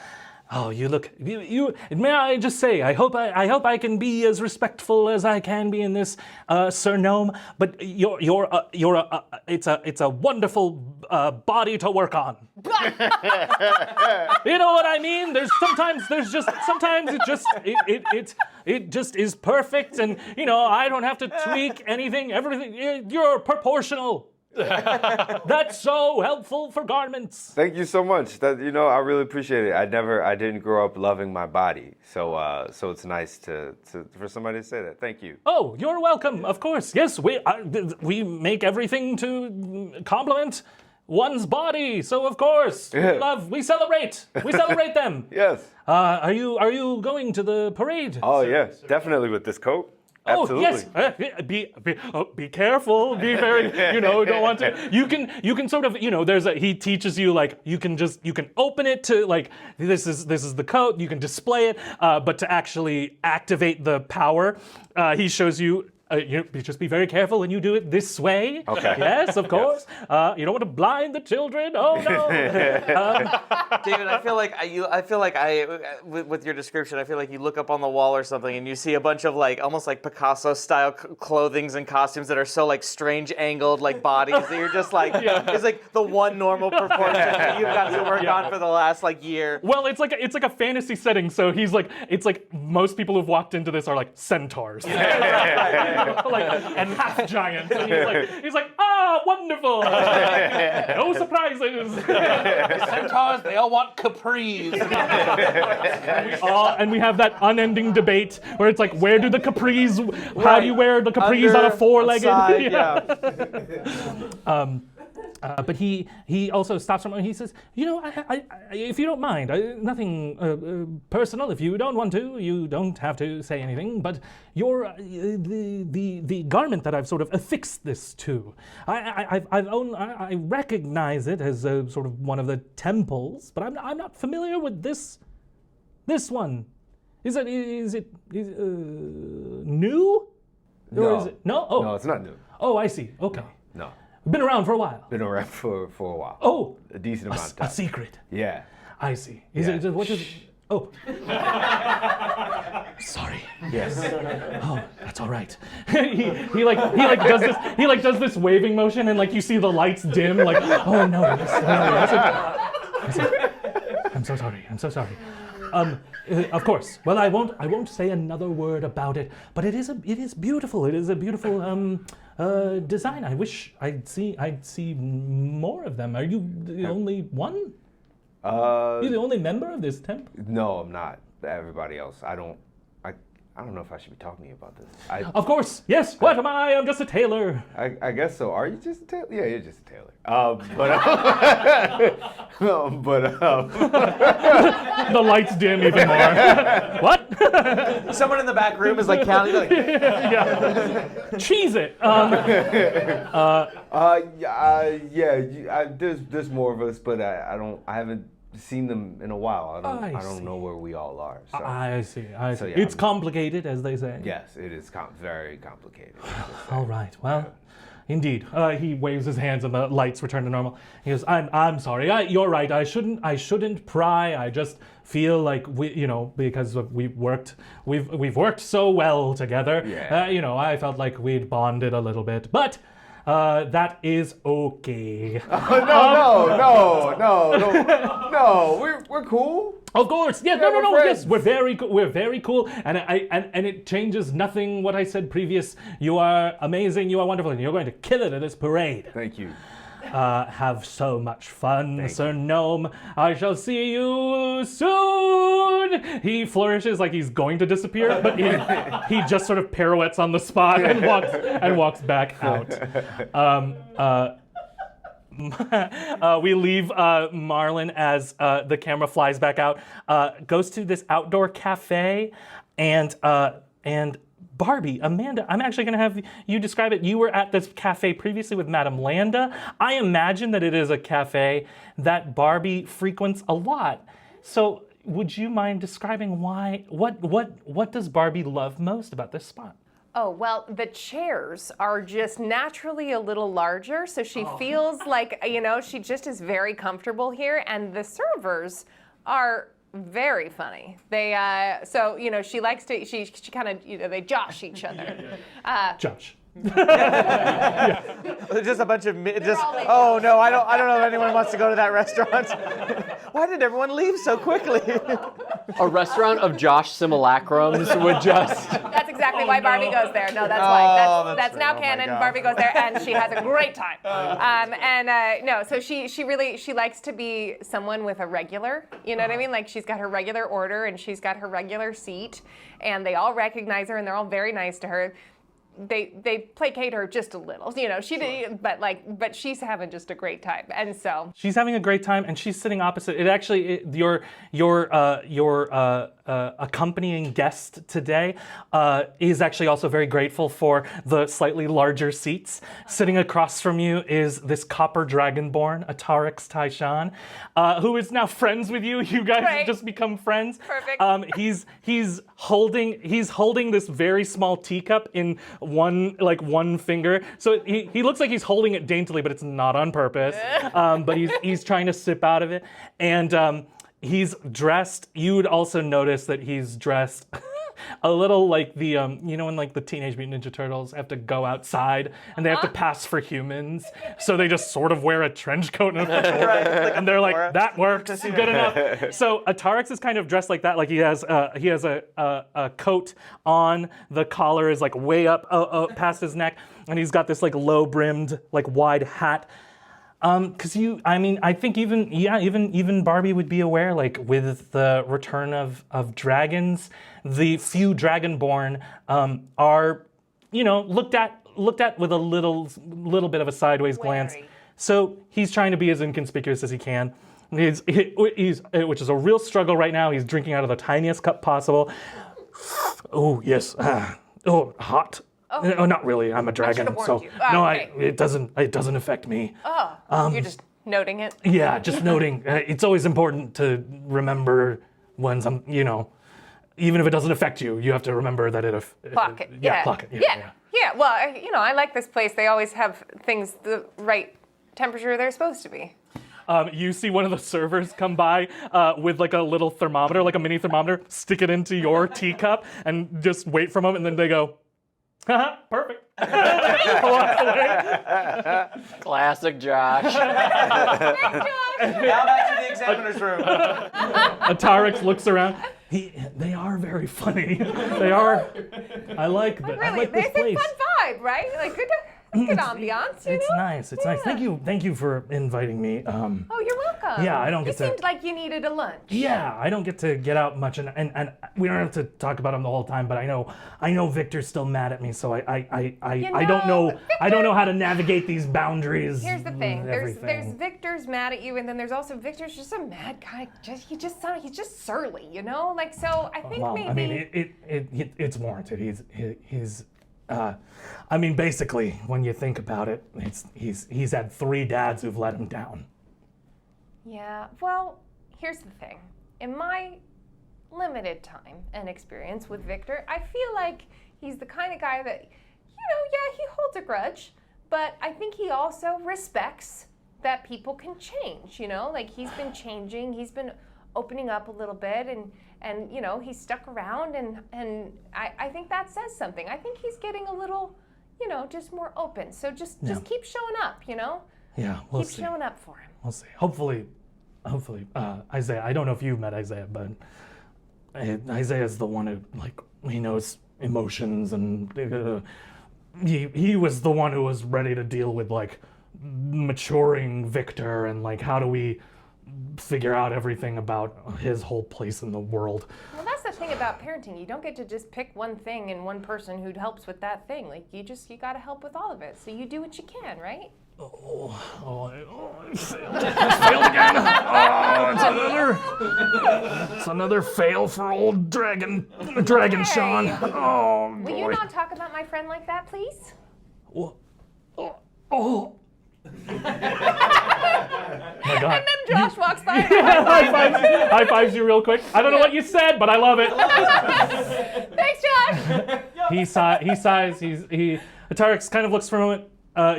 Oh, you look. You. May I just say, I hope I can be as respectful as I can be in this surnome. But it's a wonderful body to work on. You know what I mean? Sometimes it just is perfect, and you know I don't have to tweak anything. Everything. You're proportional. That's so helpful for garments. Thank you so much. I really appreciate it. I didn't grow up loving my body, so it's nice for somebody to say that. Thank you. Oh, you're welcome. Of course. Yes, we make everything to compliment one's body. So of course, we celebrate them. Yes. Are you going to the parade? Oh, yes. Definitely with this coat. Oh Absolutely. yes, be careful. Be very, don't want to. You can sort of, he teaches you like you can open it to like this is the coat. You can display it, but to actually activate the power, he shows you. Just be very careful when you do it this way. Okay. Yes, of course. You don't want to blind the children. Oh no. David, I feel like with your description, I feel like you look up on the wall or something and you see a bunch of like almost like Picasso style clothings and costumes that are so like strange angled like bodies that you're just like it's like the one normal proportion that you've got to work on for the last like year. Well, it's like a fantasy setting, so it's like most people who've walked into this are like centaurs. And half giants. And he's like, wonderful. No surprises. Centaurs, they all want capris. And we have that unending debate where it's like, where do the capris? How do you wear the capris on a four-legged? But he also stops from. He says, I, if you don't mind, nothing personal. If you don't want to, you don't have to say anything. But your the garment that I've sort of affixed this to, I recognize it as a, sort of one of the temples, but I'm not familiar with this one. Is it new? No. Or is it, no? Oh. No, it's not new. Oh, I see. Okay. No. Been around for a while. Been around for a while. Oh. A decent amount of time. A secret. Yeah. I see. Is it what is? Oh. Sorry. Yes. Oh, that's all right. he does this waving motion, and like you see the lights dim. Like, oh no. I'm so sorry. I'm so sorry. Of course. Well, I won't say another word about it. But it is beautiful. It is a beautiful design. I wish I'd see more of them. Are you the only one? You're the only member of this temple? No, I'm not. Everybody else. I don't know if I should be talking to you about this. Of course. Yes. What am I? I'm just a tailor. I guess so. Are you just a tailor? Yeah, you're just a tailor. The lights dim even more. What? Someone in the back room is like counting. Like, Cheese it. There's more of us, but I haven't seen them in a while. I don't know where we all are. So. I see. So, yeah, it's complicated, as they say. Yes, it is very complicated. All right. Well, indeed. He waves his hands, and the lights return to normal. He goes, "I'm sorry. You're right. I shouldn't pry. I just feel like because we've worked so well together. Yeah. I felt like we'd bonded a little bit, but." That is okay. No. We're cool. Of course, yeah, no. Yes, we're very cool, and it changes nothing what I said previous. You are amazing. You are wonderful, and you're going to kill it at this parade. Thank you. Have so much fun, Sir Gnome. I shall see you soon. He flourishes like he's going to disappear, but he just sort of pirouettes on the spot and walks back out. We leave Marlin as the camera flies back out. Goes to this outdoor cafe, and Barbie, Amanda, I'm actually going to have you describe it. You were at this cafe previously with Madame Landa. I imagine that it is a cafe that Barbie frequents a lot. So would you mind describing why? What does Barbie love most about this spot? Oh, well, the chairs are just naturally a little larger, so she feels like, she just is very comfortable here, and the servers are very funny. They, she likes to, she kind of, they josh each other. Josh. Just a bunch of oh no, I don't know if anyone wants to go to that restaurant. Why did everyone leave so quickly? A restaurant of Josh simulacrums would just. That's exactly why Barbie goes there. No, that's why. That's now canon. Barbie goes there and she has a great time. So she really likes to be someone with a regular. You know what I mean? Like she's got her regular order and she's got her regular seat, and they all recognize her and they're all very nice to her. they placate her just a little, you know. But she's having just a great time, and so She's having a great time, and she's sitting opposite. Your accompanying guest today is actually also very grateful for the slightly larger seats. Sitting across from you is this copper dragonborn, Attarix Taishan, who is now friends with you. You guys have just become friends. Perfect. He's holding this very small teacup in one finger. So he looks like he's holding it daintily, but it's not on purpose. But he's trying to sip out of it, and he's dressed. You would also notice that he's dressed a little like the when like the Teenage Mutant Ninja Turtles have to go outside and they have to pass for humans, so they just sort of wear a trench coat and and they're like, that works, good enough. So Attarix is kind of dressed like that. Like he has a coat on, the collar is like way up past his neck, and he's got this like low brimmed like wide hat. Because I think even Barbie would be aware, like with the return of dragons, the few dragonborn are, looked at with a little bit of a sideways glance. So he's trying to be as inconspicuous as he can. Which is a real struggle right now. He's drinking out of the tiniest cup possible. Oh yes, hot. Oh, not really. I'm a dragon, so it doesn't affect me. Oh, you're just noting it. Yeah, just noting. It's always important to remember when even if it doesn't affect you, you have to remember that it. Clock it. Clock it. Yeah. Well, I like this place. They always have things the right temperature they're supposed to be. You see one of the servers come by with like a little thermometer, like a mini thermometer, stick it into your teacup, and just wait for a moment, and then they go. Perfect. Classic Josh. Thanks, Josh. Now back to the examiner's room. Attarix looks around. They are very funny. They are. I like this It's place. a fun vibe, right? Like good ambiance. It's nice. It's nice. Thank you for inviting me. Oh, you're welcome. Yeah, I don't get to. It seemed like you needed a lunch. Yeah, I don't get to get out much, and we don't have to talk about him the whole time. But I know Victor's still mad at me, so I don't know. I don't know how to navigate these boundaries. Here's the thing. There's Victor's mad at you, and then there's also Victor's just a mad guy. He's just surly, Like so. I think maybe. I mean, it's warranted. He's. Basically, when you think about it, he's had 3 dads who've let him down. Yeah, well, here's the thing. In my limited time and experience with Victor, I feel like he's the kind of guy that, he holds a grudge, but I think he also respects that people can change, Like he's been changing, he's been opening up a little bit, and he's stuck around, and I think that says something. I think he's getting a little, just more open. So just keep showing up, Yeah, we'll see. Keep showing up for him. We'll see. Hopefully, Isaiah. I don't know if you've met Isaiah, but Isaiah's the one who he knows emotions, and he was the one who was ready to deal with maturing Victor and how do we figure out everything about his whole place in the world. Well, that's the thing about parenting. You don't get to just pick one thing and one person who helps with that thing. You got to help with all of it. So you do what you can, right? I failed again. It's another fail for old Dragon Sean. Oh, boy. Will you not talk about my friend like that, please? My God. And then Josh walks by and high fives you real quick. I don't know what you said, but I love it. Thanks, Josh. He sighs. Attarix kind of looks for a moment.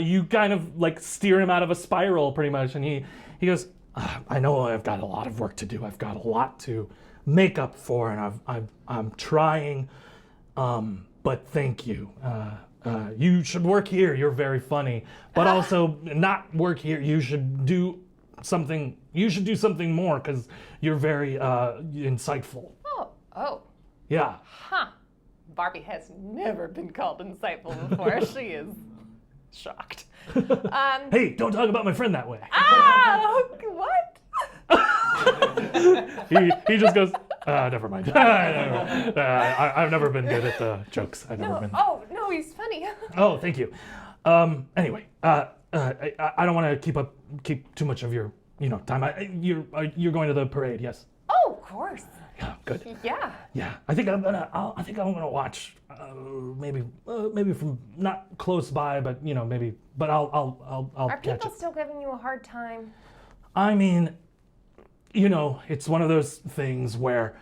You kind of steer him out of a spiral, pretty much, and he goes, I know I've got a lot of work to do. I've got a lot to make up for, and I'm trying. But thank you. You should work here. You're very funny, but also not work here. You should do something. You should do something more because you're very insightful. Oh. Yeah. Huh. Barbie has never been called insightful before. She is shocked. Hey, don't talk about my friend that way. What? He just goes, never mind. I've never been good at the jokes. I've never been. Oh, no, he's funny. money. Oh, thank you. Anyway, I don't want to keep too much of your time. You're going to the parade, yes? Oh, of course. Yeah, good. Yeah. Yeah, I think I'm gonna watch. Maybe from not close by, but maybe. But I'll Are catch people it. still giving you a hard time? I mean, it's one of those things where,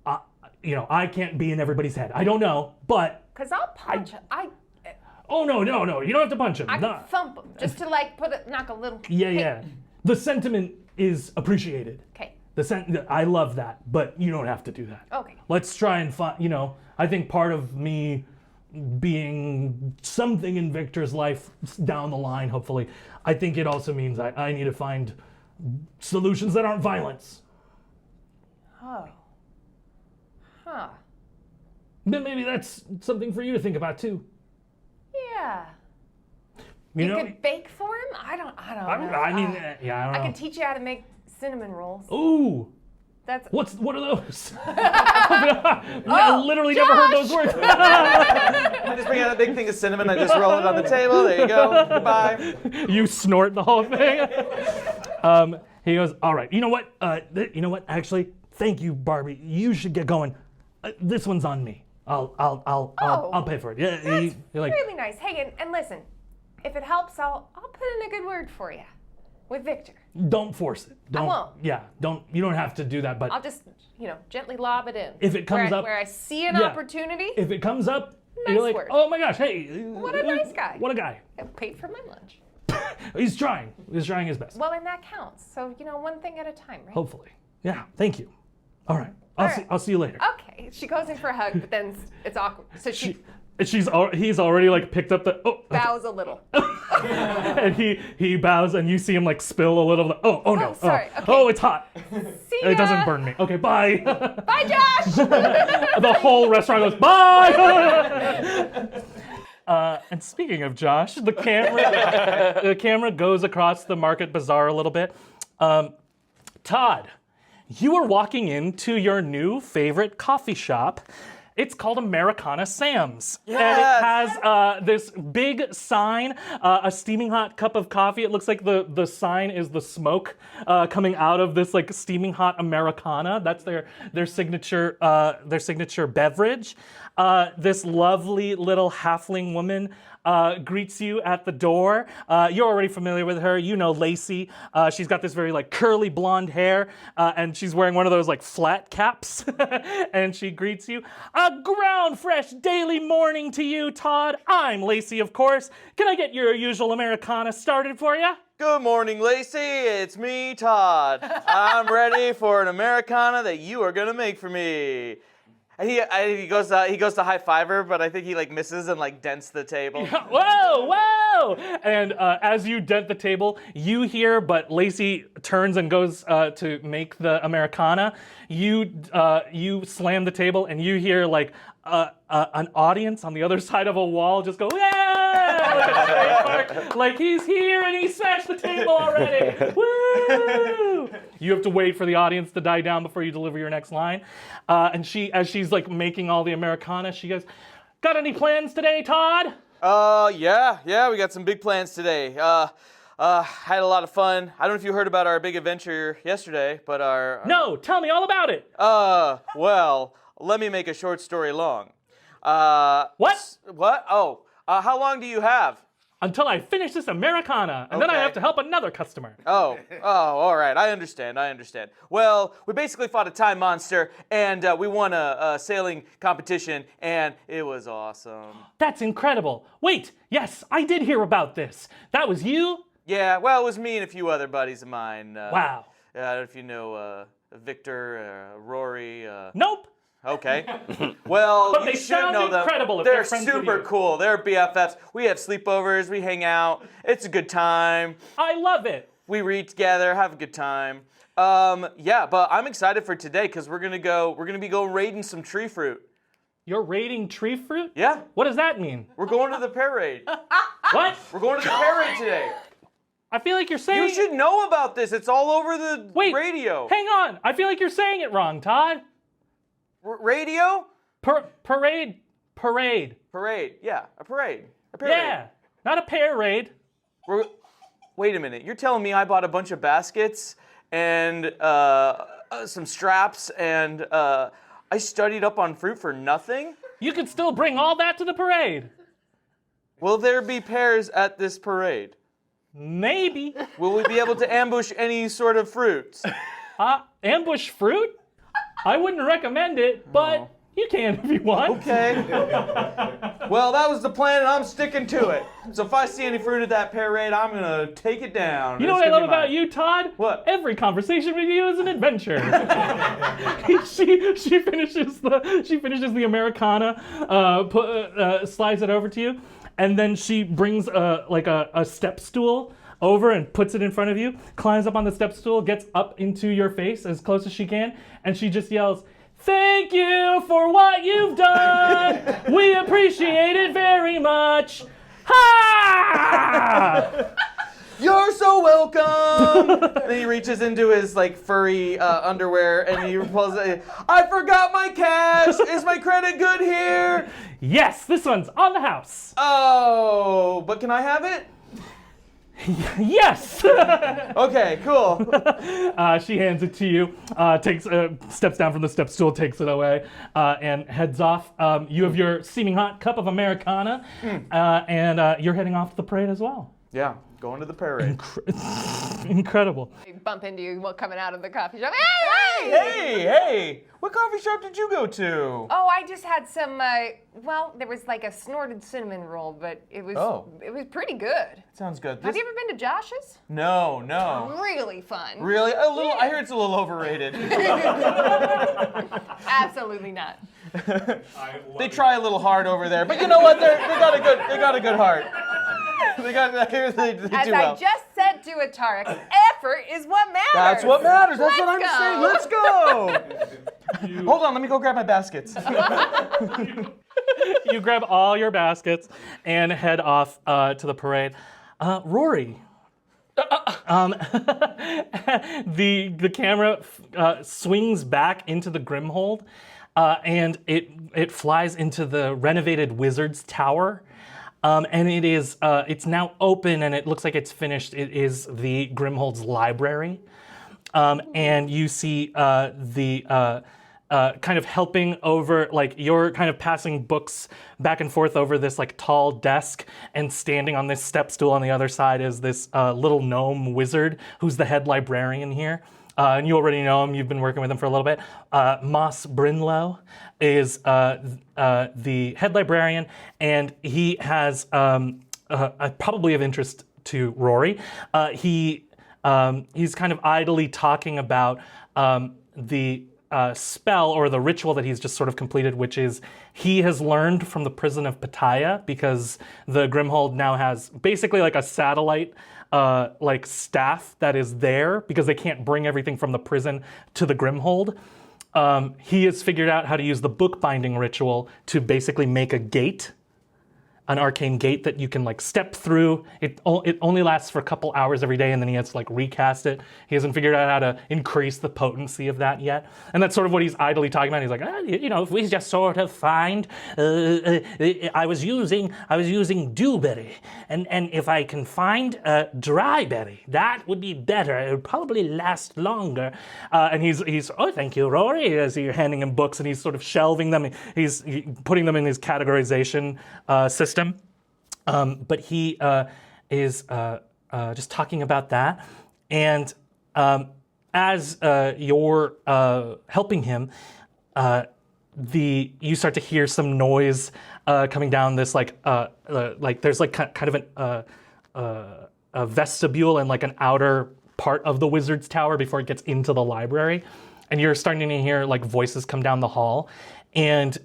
I can't be in everybody's head. I don't know, but. Cause I'll punch. Oh no! You don't have to punch him. I No. can thump him just to like knock a little. Yeah. The sentiment is appreciated. Okay. I love that, but you don't have to do that. Okay. Let's try and find. I think part of me being something in Victor's life down the line, hopefully, I think it also means I need to find solutions that aren't violence. Oh. Huh. Then maybe that's something for you to think about too. Yeah. You know? could bake for him? I don't know. I mean, yeah, I don't know. I can teach you how to make cinnamon rolls. Ooh. That's What are those? I literally never heard those words. I just bring out a big thing of cinnamon. I just roll it on the table. There you go. Goodbye. You snort the whole thing. He goes, all right. You know what? Actually, thank you, Barbie. You should get going. This one's on me. I'll pay for it. Yeah. That's you're like, really nice. Hey, and listen, if it helps, I'll put in a good word for you with Victor. don't force it. Don't. won't. Yeah. Don't. You don't have to do that. But I'll just, gently lob it in. if it comes up, where I see an yeah. opportunity. If it comes up, Nice you're like, word. oh my gosh, hey. What a nice guy. What a guy. I paid for my lunch. He's trying. He's trying his best. Well, and that counts. So, one thing at a time, right? Hopefully. Yeah. Thank you. All right. right. I'll see you later. Okay. She goes in for a hug, but then it's awkward. So she He's already like picked up the bows a little. and he bows and you see him like spill a little. Oh no! sorry. Okay. Oh, it's hot. See ya. It doesn't burn me. Okay, bye. Bye, Josh. The whole restaurant goes bye. And speaking of Josh, the camera goes across the market bazaar a little bit. Todd, you are walking into your new favorite coffee shop. It's called Americana Sam's. Yes. And it has this big sign, a steaming hot cup of coffee. It looks like the sign is the smoke coming out of this like steaming hot Americana. That's their signature beverage. This lovely little halfling woman greets you at the door. You're already familiar with her. You know Lacey. She's got this very like curly blonde hair, and she's wearing one of those like flat caps. And she greets you. A ground fresh daily morning to you, Todd. I'm Lacey, of course. Can I get your usual Americana started for you? Good morning, Lacey. It's me, Todd. I'm ready for an Americana that you are gonna make for me. And he goes to high five her, but I think he like misses and like dents the table. Whoa! And as you dent the table, you hear, but Lacey turns and goes to make the Americana. You slam the table, and you hear like an audience on the other side of a wall just go, yeah! Like he's here and he smashed the table already. Woo! You have to wait for the audience to die down before you deliver your next line. And as she's like making all the Americana, she goes, "Got any plans today, Todd?" Yeah, we got some big plans today. Had a lot of fun. I don't know if you heard about our big adventure yesterday, but No, tell me all about it. Well, let me make a short story long. What? What? Oh, how long do you have? Until I finish this Americana, and then I Okay. have to help another customer. Oh, all right. I understand. Well, we basically fought a time monster, and we won a sailing competition, and it was awesome. That's incredible. Wait, yes, I did hear about this. That was you? Yeah, well, it was me and a few other buddies of mine. Wow. I don't know if you know Victor, Rory. Nope. Okay. Well, But you they should sound know them. incredible if They're they're friends with super you. cool. They're BFFs. We have sleepovers. We hang out. It's a good time. I love it. We read together, have a good time. Yeah, but I'm excited for today because we're gonna be going raiding some tree fruit. You're raiding tree fruit? Yeah. What does that mean? We're going to the parade. What? We're going to the parade today. I feel like you're saying You should know about this. It's all over the radio. Hang on. I feel like you're saying it wrong, Todd. Radio? Parade. Parade. Yeah, a parade. A parade. Yeah, not a parade. Wait a minute. You're telling me I bought a bunch of baskets and some straps and I studied up on fruit for nothing? You could still bring all that to the parade. Will there be pears at this parade? Maybe. Will we be able to ambush any sort of fruits? Ambush fruit? I wouldn't recommend it, but you can if you want. Okay. Well, that was the plan, and I'm sticking to it. So if I see any fruit at that parade, I'm gonna take it down. You know what I love about you, Todd? What? Every conversation with you is an adventure. she finishes the Americana, slides it over to you, and then she brings a step stool over and puts it in front of you, climbs up on the step stool, gets up into your face as close as she can, and she just yells, "Thank you for what you've done. We appreciate it very much. Ha!" You're so welcome. Then he reaches into his furry underwear and he pulls it. I forgot my cash. Is my credit good here? Yes, this one's on the house. Oh, but can I have it? Yes. Okay, cool. She hands it to you, steps down from the step stool, takes it away, and heads off. You have your steaming hot cup of Americana, and you're heading off to the parade as well. Yeah, going to the parade. Incredible. I bump into you coming out of the coffee shop. Hey! What coffee shop did you go to? Oh, I just had some. There was a snorted cinnamon roll, but it was pretty good. Sounds good. Have you ever been to Josh's? No. Really fun. Really? A little. I hear it's a little overrated. Absolutely not. They try a little hard over there, but you know what? They got a good heart. They do As well. I just said to Ataric, effort is what matters. That's what matters. That's what I'm Let's saying. go. Let's go. Hold on, let me go grab my baskets. You grab all your baskets and head off to the parade. Rory. The camera swings back into the Grimhold, and it flies into the renovated Wizard's Tower. And it's now open and it looks like it's finished. It is the Grimhold's library. And you see the kind of helping over, you're kind of passing books back and forth over this tall desk, and standing on this step stool on the other side is this little gnome wizard who's the head librarian here. And you already know him, you've been working with him for a little bit. Moss Brinlow is the head librarian, and he has probably of interest to Rory. He's kind of idly talking about the spell or the ritual that he's just sort of completed, which is he has learned from the prison of Pattaya, because the Grimhold now has basically a satellite staff that is there because they can't bring everything from the prison to the Grimhold. He has figured out how to use the bookbinding ritual to basically make a gate, an arcane gate that you can step through. It only lasts for a couple hours every day, and then he has to recast it. He hasn't figured out how to increase the potency of that yet, and that's sort of what he's idly talking about. He's like, if we just sort of find, I was using dewberry, and if I can find dryberry, that would be better. It would probably last longer. And he's oh, thank you, Rory, as you're handing him books, and he's sort of shelving them. He's putting them in his categorization system. But he is just talking about that. And as you're helping him, you start to hear some noise coming down this there's kind of a vestibule and an outer part of the Wizard's Tower before it gets into the library. And you're starting to hear voices come down the hall. And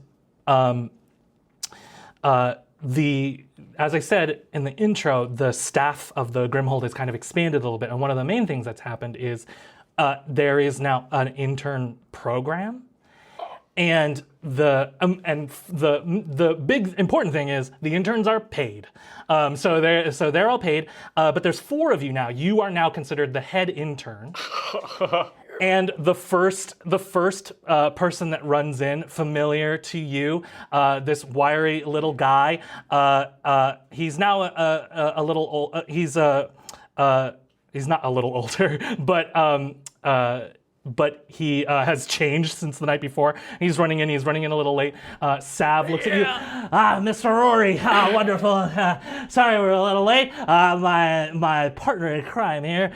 as I said in the intro, the staff of the Grimhold has kind of expanded a little bit, and one of the main things that's happened is there is now an intern program, and the big important thing is the interns are paid. So they're all paid, but there's 4 of you now. You are now considered the head intern. And the first person that runs in, familiar to you, this wiry little guy. He's now a little old. He's not a little older, but he has changed since the night before. He's running in a little late. Sav looks at you. Mr. Rory, wonderful. Sorry we're a little late. My partner in crime here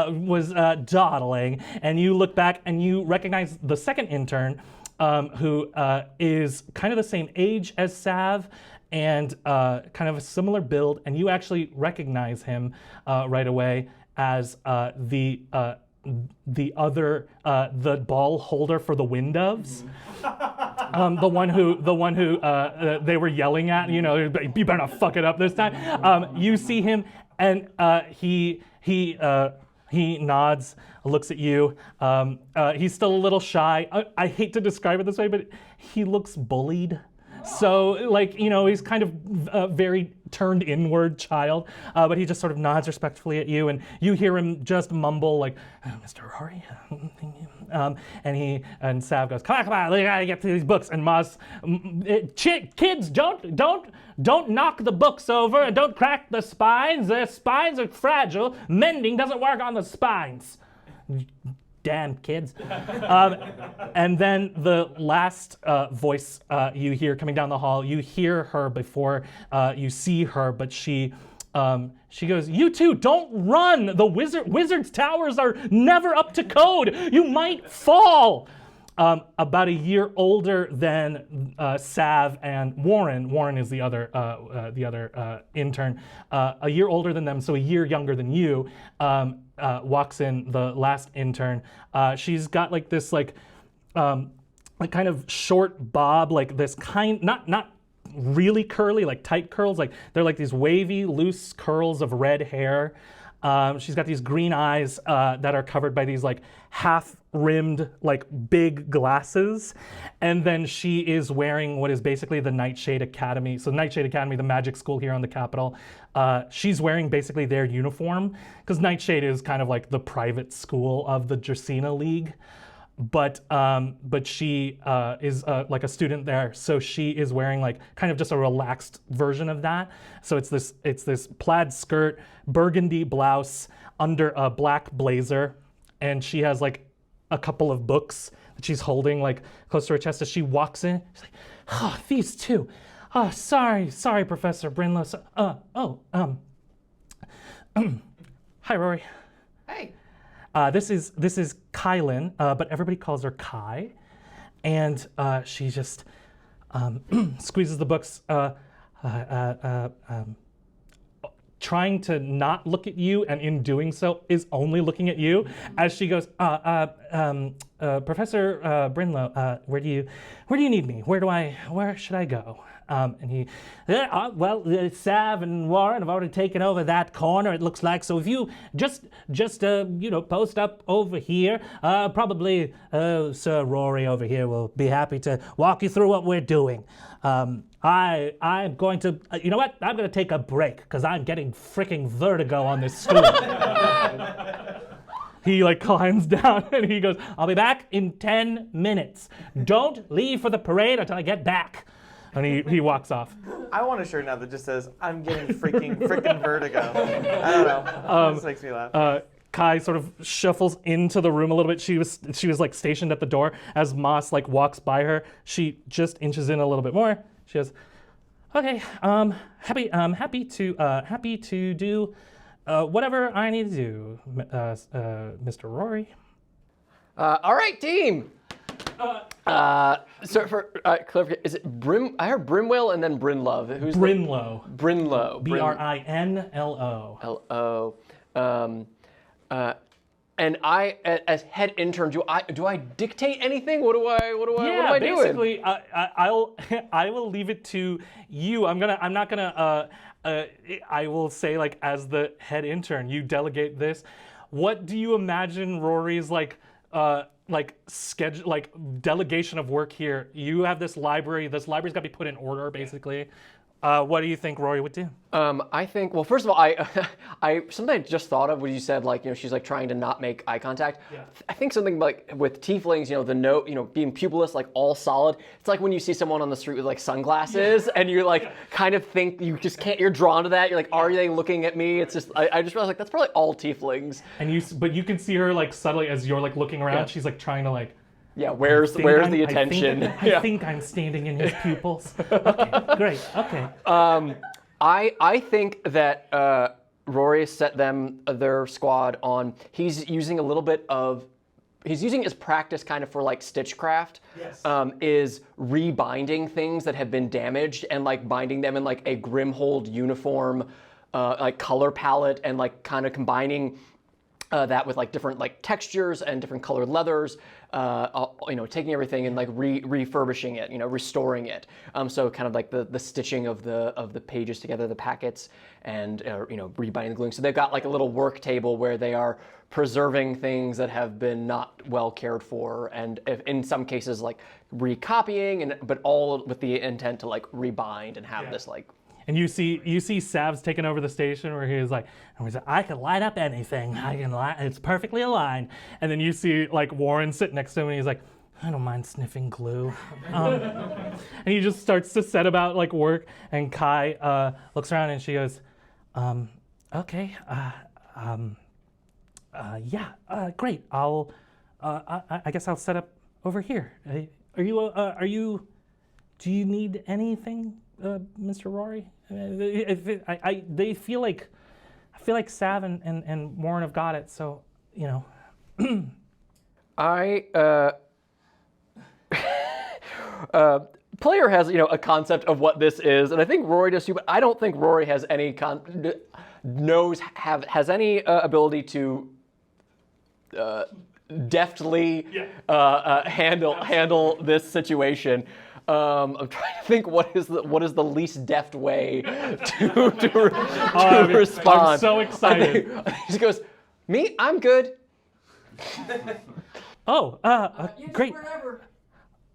was dawdling. And you look back and you recognize the second intern, who is kind of the same age as Sav and kind of a similar build. And you actually recognize him right away as the ball holder for the wind doves, the one who they were yelling at. You know, you better not fuck it up this time. You see him, and he nods, looks at you. He's still a little shy. I hate to describe it this way, but he looks bullied. So, like, you know, he's kind of a very turned inward child, but he just sort of nods respectfully at you, and you hear him just mumble, like, Mr. Rory? And Sav goes, come on, we gotta get through these books. And Maz, kids, don't knock the books over, and don't crack the spines. The spines are fragile. Mending doesn't work on the spines. Damn kids. And then the last voice you hear coming down the hall, you hear her before you see her, but she goes, you two, don't run. The wizard's towers are never up to code. You might fall. About a year older than Sav and Warren. Warren is the other intern. A year older than them, so a year younger than you. Walks in the last intern. She's got like this like kind of short bob, like this kind, not really curly, like tight curls, like they're like these wavy, loose curls of red hair. She's got these green eyes that are covered by these like half-rimmed, like big glasses. And then she is wearing what is basically the Nightshade Academy. So Nightshade Academy, the magic school here on the Capitol. She's wearing basically their uniform because Nightshade is kind of like the private school of the Drsina League. But she is like a student there, so she is wearing like kind of just a relaxed version of that. So it's this plaid skirt, burgundy blouse under a black blazer, and she has like a couple of books that she's holding like close to her chest as she walks in. She's like, "Oh, these two. Oh, sorry, Professor Breanna. Hi, Rory. Hey. This is Kylan, but everybody calls her Kai, and she just squeezes the books, trying to not look at you, and in doing so is only looking at you as she goes, Professor Breanna, where do you need me? Where should I go? And he, Sav and Warren have already taken over that corner, it looks like. So if you just post up over here, probably Sir Rory over here will be happy to walk you through what we're doing. I'm going to, you know what? I'm going to take a break because I'm getting freaking vertigo on this stool. He like climbs down and he goes, I'll be back in 10 minutes. Don't leave for the parade until I get back. And he walks off. I want a shirt now that just says, I'm getting freaking vertigo. I don't know. This makes me laugh. Kai sort of shuffles into the room a little bit. She was like stationed at the door. As Moss like walks by her, she just inches in a little bit more. She goes, okay, happy to do whatever I need to do, Mr. Rory. All right, team. So for clarification, is it I heard Brimwell and then Brinlove. Who's Brinlow. Brinlow. Brinlo. L-O. And I, as head intern, do I dictate anything? What am I doing? Basically, I will leave it to you. I will say, like, as the head intern, you delegate this. What do you imagine Rory's schedule, like delegation of work here? You have this library. This library's got to be put in order, basically. What do you think Rory would do? I think, well, first of all, I something I just thought of when you said, like, she's like trying to not make eye contact. Yeah. I think something like with tieflings, the note, being pupilless, like all solid. It's like when you see someone on the street with like sunglasses and you like kind of think you just can't, you're drawn to that. You're like, are they looking at me? It's just, I just realized like that's probably all tieflings. But you can see her like subtly as you're like looking around. She's like trying to like. Yeah, where's the attention? I think I'm standing in his pupils. Okay, great. Okay. I think that Rory set their squad on. He's using his practice kind of for like stitchcraft. Yes. Is rebinding things that have been damaged and like binding them in like a Grimhold uniform, like color palette, and like kind of combining that with like different like textures and different colored leathers. Taking everything and like refurbishing it, restoring it. So kind of like the stitching of the pages together, the packets, and rebinding the gluing. So they've got like a little work table where they are preserving things that have been not well cared for, and in some cases like recopying, but all with the intent to like rebind and have this like. And you see Sav's taking over the station where he's like, I can light up anything. It's perfectly aligned. And then you see like Warren sit next to him and he's like, I don't mind sniffing glue. And he just starts to set about like work. And Kai looks around and she goes, okay, great. I guess I'll set up over here. Do you need anything, Mr. Rory? I feel like Sav and Warren have got it, so Player has a concept of what this is, and I think Rory does too. But I don't think Rory has any has any ability to deftly handle this situation. I'm trying to think what is the least deft way to respond. I'm so excited. He just goes, me, I'm good. Great.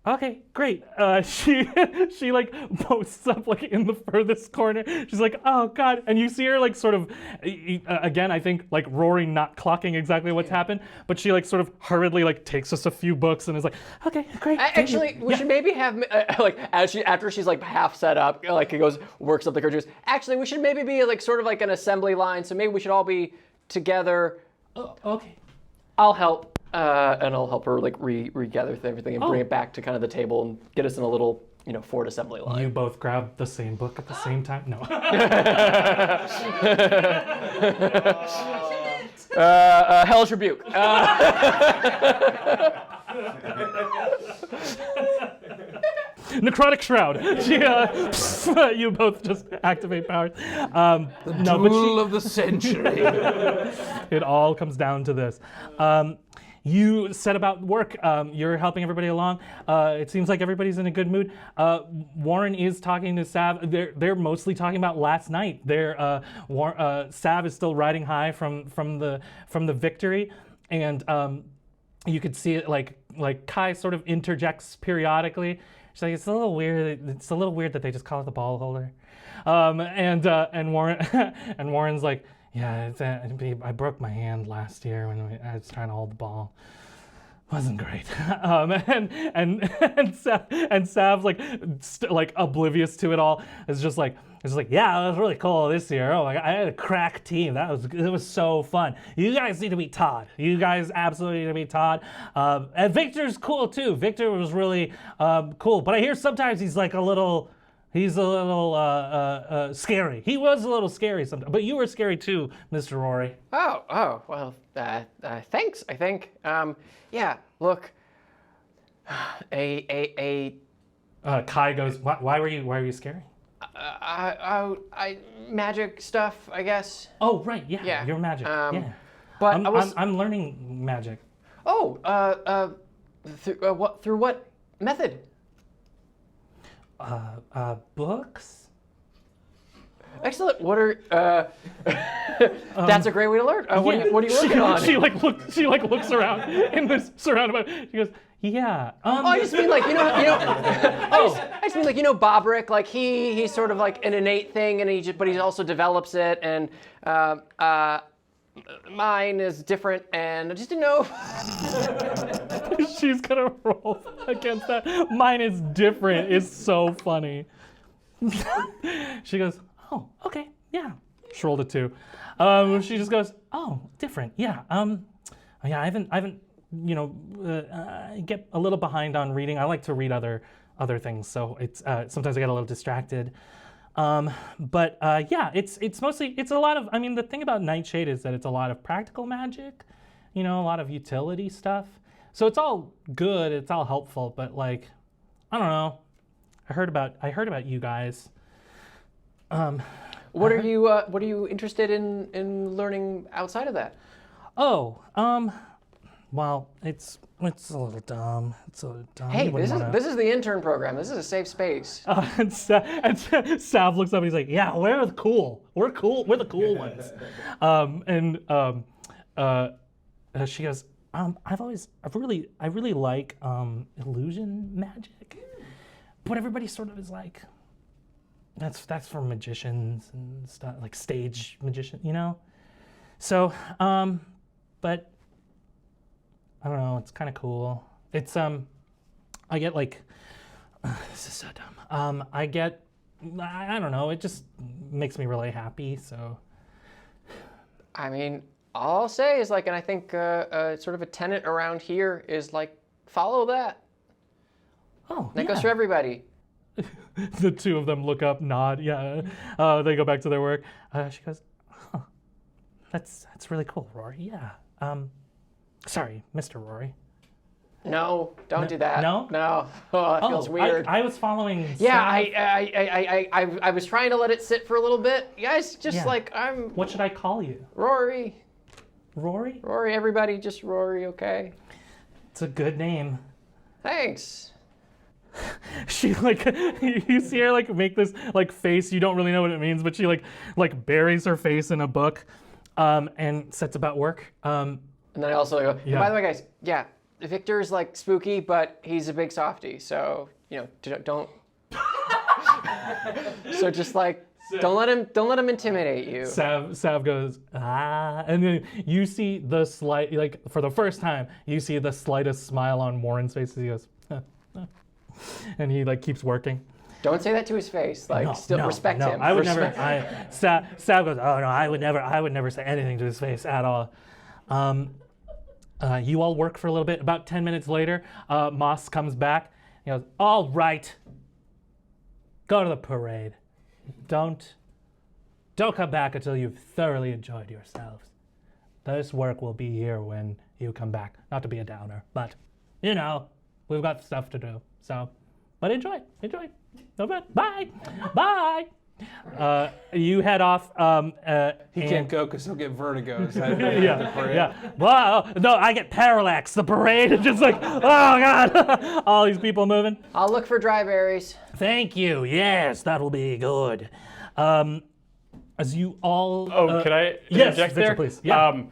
Okay, great. She like posts up like in the furthest corner. She's like, oh God. And you see her like sort of, again, I think like Rory not clocking exactly what's happened, but she like sort of hurriedly like takes us a few books and is like, okay, great. Actually, we should maybe have like after she's like half set up, like it works up the curtains. Actually, we should maybe be like sort of like an assembly line. So maybe we should all be together. Oh, okay. I'll help. And I'll help her like regather everything and bring it back to kind of the table and get us in a little, Ford assembly line. You both grab the same book at the same time? No. Hell's Rebuke. Necrotic Shroud. You both just activate powers. Duel of the century. It all comes down to this. You set about work. You're helping everybody along. It seems like everybody's in a good mood. Warren is talking to Sav. They're mostly talking about last night. Sav is still riding high from the victory, and you could see it like Kai sort of interjects periodically. She's like, it's a little weird that they just call it the ball holder. And Warren's like, yeah, I broke my hand last year when I was trying to hold the ball. Wasn't great. And Sav's like oblivious to it all. It's just like, yeah, it was really cool this year. Oh my God, I had a crack team. It was so fun. You guys need to meet Todd. You guys absolutely need to meet Todd. And Victor's cool too. Victor was really cool. But I hear sometimes he's a little scary. He was a little scary sometimes. But you were scary too, Mr. Rory. Oh, well, thanks, I think. Yeah, look, Kai goes, why were you scary? Magic stuff, I guess. Oh, right, yeah. You're magic, yeah. But I'm learning magic. Oh, through what method? Books? Excellent. What are? That's a great way to learn. What are you working on? She looks around in this surrounded by. She goes, yeah. I just mean like I just mean like Bobrick, like he's sort of like an innate thing, and but he also develops it, and mine is different, and I just didn't know. She's gonna roll against that. Mine is different. It's so funny. She goes, oh, okay, yeah. She rolled a 2. She just goes, oh, different, yeah. Yeah, I haven't. I get a little behind on reading. I like to read other things, so it's sometimes I get a little distracted. But it's mostly a lot of. I mean, the thing about Nightshade is that it's a lot of practical magic, a lot of utility stuff. So it's all good. It's all helpful. But like, I don't know. I heard about you guys. What are you interested in learning outside of that? Oh, well, it's a little dumb. Hey, this is the intern program. This is a safe space. And Sav looks up and he's like, "Yeah, we're cool. We're cool. We're the cool ones." She goes, I really like illusion magic, but everybody sort of is like, that's for magicians and stuff, like stage magician, So, but I don't know. It's kind of cool. It's I get like this is so dumb. I don't know. It just makes me really happy. So, I mean, all I'll say is like, and I think sort of a tenet around here is like follow that. Oh, that goes for everybody. The two of them look up, nod. Yeah. They go back to their work. She goes, "Huh, that's really cool, Rory. Yeah. Sorry, Mr. Rory." No, don't do that. No? No. Oh, that feels weird. I was following. Yeah, I was trying to let it sit for a little bit. You guys, just like I'm. What should I call you? Rory. Rory? Rory, everybody, just Rory, okay? It's a good name. Thanks. She like, you see her like make this like face. You don't really know what it means, but she like buries her face in a book, and sets about work. And then I also go, by the way, guys, yeah, Victor's like spooky, but he's a big softie, so don't. So just like, don't let him intimidate you. Sav goes, and then you see the slight, like for the first time, you see the slightest smile on Warren's face as he goes, and he like keeps working. Don't say that to his face. Like, respect him. I would never. Sav goes, oh no, I would never say anything to his face at all. You all work for a little bit. About 10 minutes later, Moss comes back. He goes, all right, go to the parade. Don't come back until you've thoroughly enjoyed yourselves. This work will be here when you come back. Not to be a downer, but we've got stuff to do. So, but enjoy. No bad. Bye. You head off. He can't go because he'll get vertigo. Yeah. Wow. No, I get parallax. The parade is just like, oh God, all these people moving. I'll look for dry berries. Thank you. Yes, that'll be good. As you all. Can I interject there? Please. Yeah.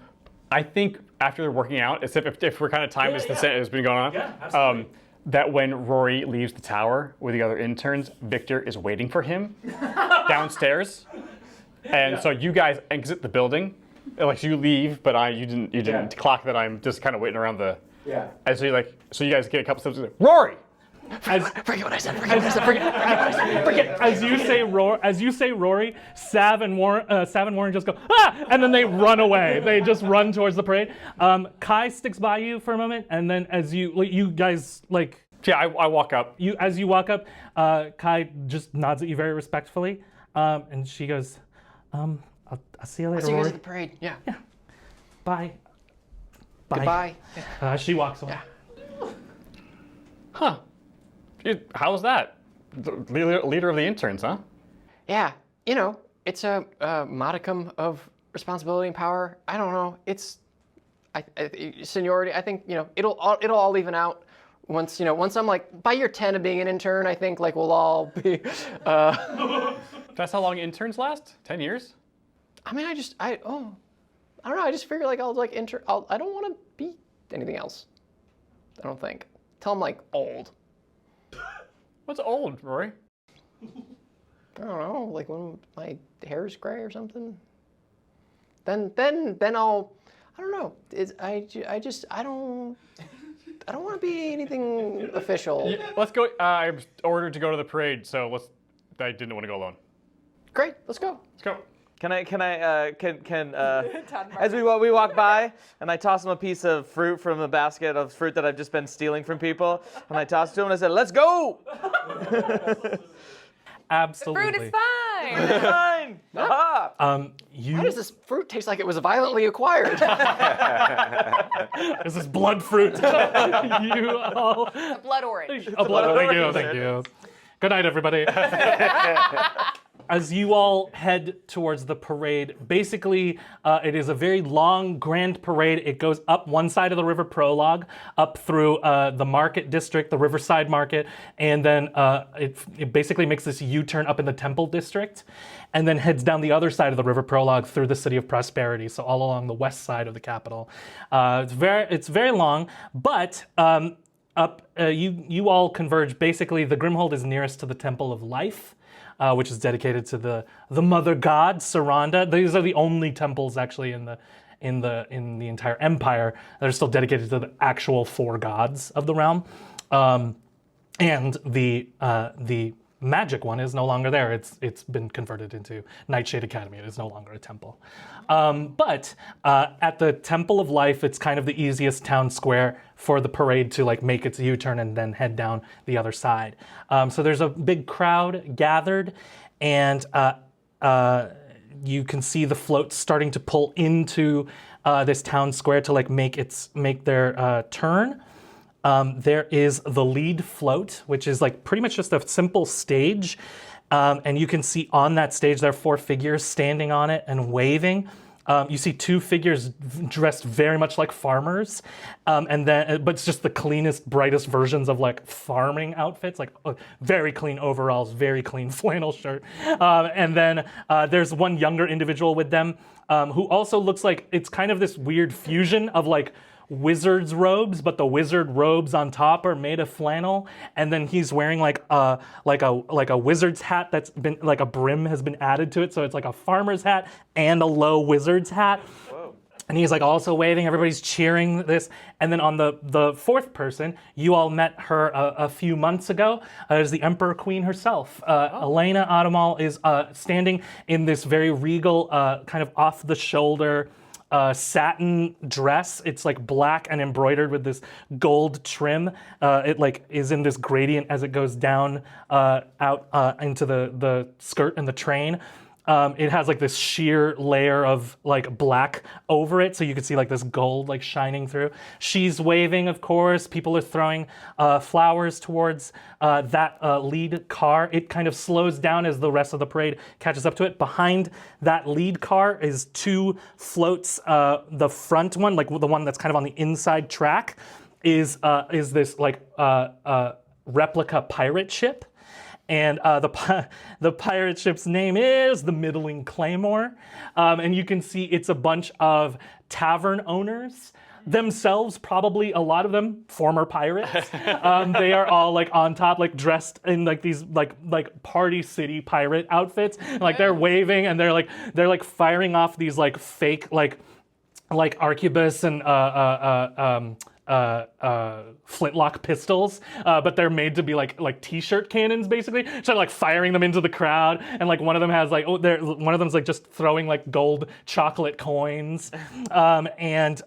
I think after they're working out, if we're kind of timed as the set has been going on, that when Rory leaves the tower with the other interns, Victor is waiting for him downstairs, and so you guys exit the building, like you leave, but you didn't clock that I'm just kind of waiting around the. Yeah. And so you guys get a couple steps. Like, Rory. Forget what I said. Forget. As you say Rory, Sav and Warren just go and then they run away. They just run towards the parade. Kai sticks by you for a moment, and then as you guys like. Yeah, I walk up. As you walk up, Kai just nods at you very respectfully, and she goes, "I'll see you later, I'll see you Rory." guys at the parade. Yeah. Bye. Goodbye. She walks away. Yeah. Huh. How was that? The leader of the interns, huh? Yeah, it's a modicum of responsibility and power. I don't know. It's seniority. I think it'll all even out once I'm like by year 10 of being an intern, I think like we'll all be. That's how long interns last? 10 years? I mean, I don't know. I just figure like I'll like I don't want to be anything else. I don't think. Till I'm like old. What's old, Rory? I don't know, like when my hair is gray or something. Then I'll. I don't know. I don't want to be anything official. Let's go. I was ordered to go to the parade, so I didn't want to go alone. Great, let's go. Let's go. Can as we walk by and I toss him a piece of fruit from a basket of fruit that I've just been stealing from people, and I toss it to him and I said, "Let's go!" Absolutely. The fruit is fine. Fine. Aha! Why does this fruit taste like it was violently acquired? This is blood fruit. You all. A blood orange. A blood. Thank you. Good night, everybody. As you all head towards the parade, basically it is a very long, grand parade. It goes up one side of the river prologue, up through the market district, the Riverside Market, and then it basically makes this U-turn up in the Temple district, and then heads down the other side of the river prologue through the City of Prosperity, so all along the west side of the capital. It's very long, but you all converge. Basically, the Grimhold is nearest to the Temple of Life, which is dedicated to the mother god Saranda. These are the only temples actually in the entire empire that are still dedicated to the actual 4 gods of the realm. And the magic one is no longer there. It's been converted into Nightshade Academy. It is no longer a temple. But at the Temple of Life, it's kind of the easiest town square for the parade to like make its U-turn and then head down the other side. So there's a big crowd gathered, and you can see the floats starting to pull into this town square to like make their turn. There is the lead float, which is like pretty much just a simple stage. And you can see on that stage, there are 4 figures standing on it and waving. You see 2 figures dressed very much like farmers, but it's just the cleanest, brightest versions of like farming outfits, like very clean overalls, very clean flannel shirt. And then there's one younger individual with them who also looks like it's kind of this weird fusion of like wizard's robes, but the wizard robes on top are made of flannel, and then he's wearing like a wizard's hat that's been like a brim has been added to it, so it's like a farmer's hat and a low wizard's hat. Whoa. And he's like also waving, everybody's cheering this. And then on the 4th person, you all met her a few months ago, is the Emperor Queen herself. Elena Adamal is standing in this very regal, kind of off the shoulder satin dress. It's like black and embroidered with this gold trim. It like is in this gradient as it goes down out into the skirt and the train. It has like this sheer layer of like black over it, so you can see like this gold like shining through. She's waving, of course. People are throwing flowers towards that lead car. It kind of slows down as the rest of the parade catches up to it. Behind that lead car is 2 floats. The front one, like the one that's kind of on the inside track, is this like replica pirate ship. And the pirate ship's name is the Middling Claymore. And you can see it's a bunch of tavern owners, themselves probably a lot of them former pirates. They are all like on top, like dressed in like these like Party City pirate outfits. Like they're waving and they're like firing off these like fake like arquebus and flintlock pistols, but they're made to be like t-shirt cannons basically. So like firing them into the crowd, and like one of them has like one of them's like just throwing like gold chocolate coins, and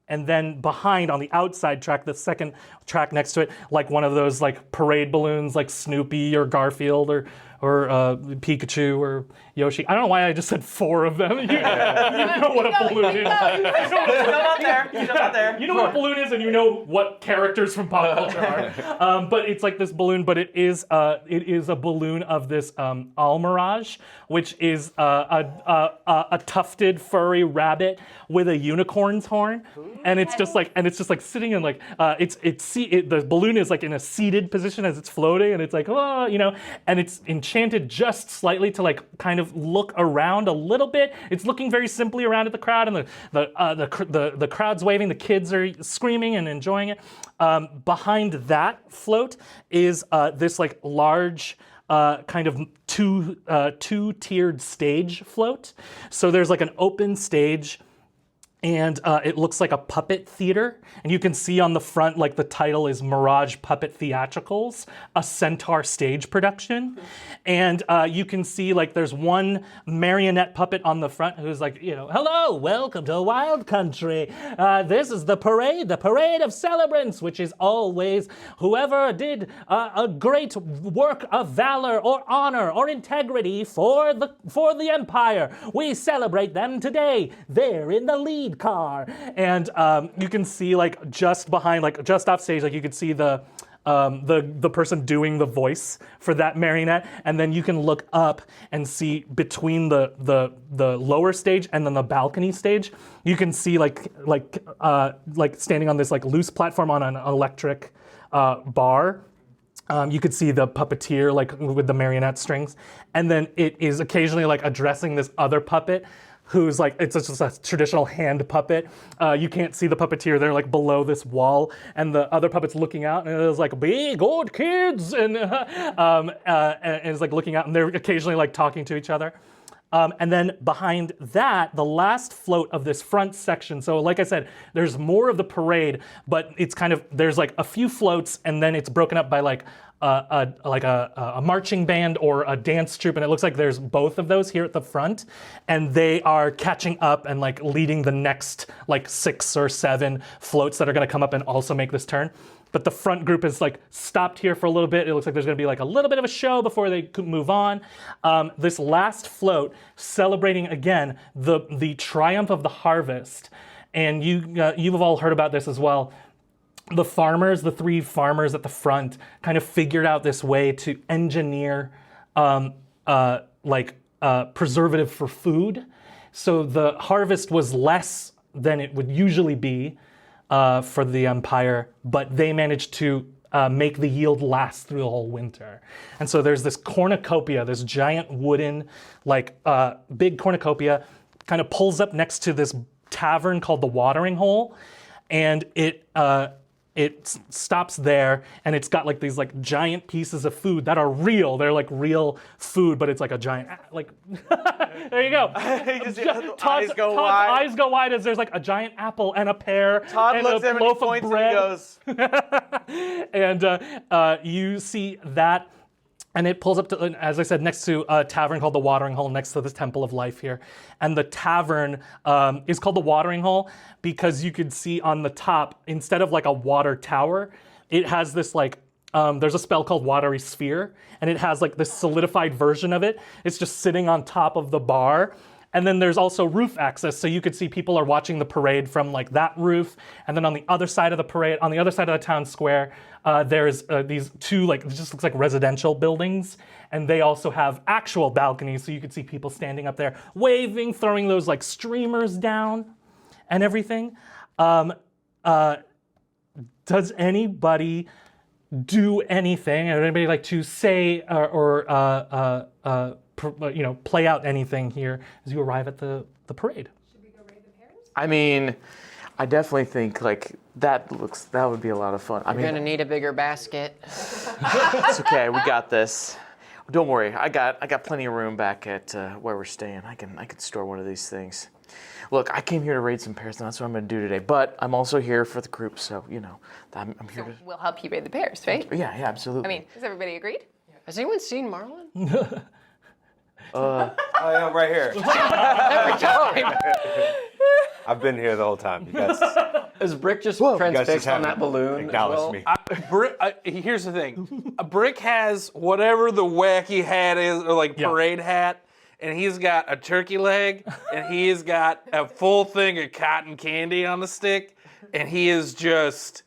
then behind on the outside track, the second track next to it, like one of those like parade balloons, like Snoopy or Garfield or Pikachu or Yoshi. I don't know why I just said 4 of them. You know what a balloon is. You know what a balloon is, and you know what characters from pop culture are. But it's like this balloon, but it is a balloon of this Almirage, which is a tufted furry rabbit with a unicorn's horn, and it's just like sitting in like the balloon is like in a seated position as it's floating, and it's like, oh, you know, and it's enchanted just slightly to like kind of look around a little bit. It's looking very simply around at the crowd, and the crowd's waving, the kids are screaming and enjoying it. Behind that float is this like large kind of two-tiered stage float. So there's like an open stage, and it looks like a puppet theater. And you can see on the front, like the title is Mirage Puppet Theatricals, a Centaur stage production. And you can see like there's one marionette puppet on the front who's like, you know, hello, welcome to Wild Country. This is the parade of celebrants, which is always whoever did a great work of valor or honor or integrity for the Empire. We celebrate them today. They're in the lead car. And you can see like just behind, like just off stage, like you can see the person doing the voice for that marionette, and then you can look up and see between the lower stage and then the balcony stage, you can see like standing on this like loose platform on an electric bar. You could see the puppeteer like with the marionette strings, and then it is occasionally like addressing this other puppet who's like, it's just a traditional hand puppet. You can't see the puppeteer. They're like below this wall, and the other puppet's looking out, and it's like, be good kids, and it's like looking out, and they're occasionally like talking to each other. And then behind that, the last float of this front section, so like I said, there's more of the parade, but it's kind of, there's like a few floats, and then it's broken up by like a marching band or a dance troupe, and it looks like there's both of those here at the front, and they are catching up and like leading the next like 6 or 7 floats that are gonna come up and also make this turn. But the front group is like stopped here for a little bit. It looks like there's gonna be like a little bit of a show before they could move on. This last float, celebrating again the triumph of the harvest, and you've all heard about this as well. The farmers, the 3 farmers at the front, kind of figured out this way to engineer preservative for food. So the harvest was less than it would usually be for the Empire, but they managed to make the yield last through the whole winter. And so there's this cornucopia, this giant wooden, big cornucopia, kind of pulls up next to this tavern called the Watering Hole, and it stops there, and it's got like these like giant pieces of food that are real. They're like real food, but it's like a giant, like, there you go. Todd's eyes go wide as there's like a giant apple and a pear Todd and looks a at him loaf and of bread. And goes. And you see that, and it pulls up to, as I said, next to a tavern called the Watering Hole, next to this Temple of Life here. And the tavern is called the Watering Hole because you could see on the top, instead of like a water tower, it has this like, there's a spell called Watery Sphere, and it has like this solidified version of it. It's just sitting on top of the bar. And then there's also roof access, so you could see people are watching the parade from like that roof. And then on the other side of the parade, on the other side of the town square, there's these 2 like, it just looks like residential buildings, and they also have actual balconies, so you could see people standing up there waving, throwing those like streamers down and everything. Does anybody do anything, or anybody like to say play out anything here as you arrive at the parade? Should we go raid the pears? I mean, I definitely think like that would be a lot of fun. You're gonna need a bigger basket. It's okay, we got this. Don't worry, I got plenty of room back at where we're staying. I can store one of these things. Look, I came here to raid some pears, and that's what I'm gonna do today. But I'm also here for the group, so you know, I'm here to. We'll help you raid the pears, right? Yeah, absolutely. I mean, has everybody agreed? Has anyone seen Marlin? Oh yeah, I'm right here. Every time. I've been here the whole time. You guys Is Brick just guys just transfixed on haven't that balloon? acknowledged me. Here's the thing. Brick has whatever the wacky hat is, or like parade hat, and he's got a turkey leg, and he's got a full thing of cotton candy on the stick, and he is just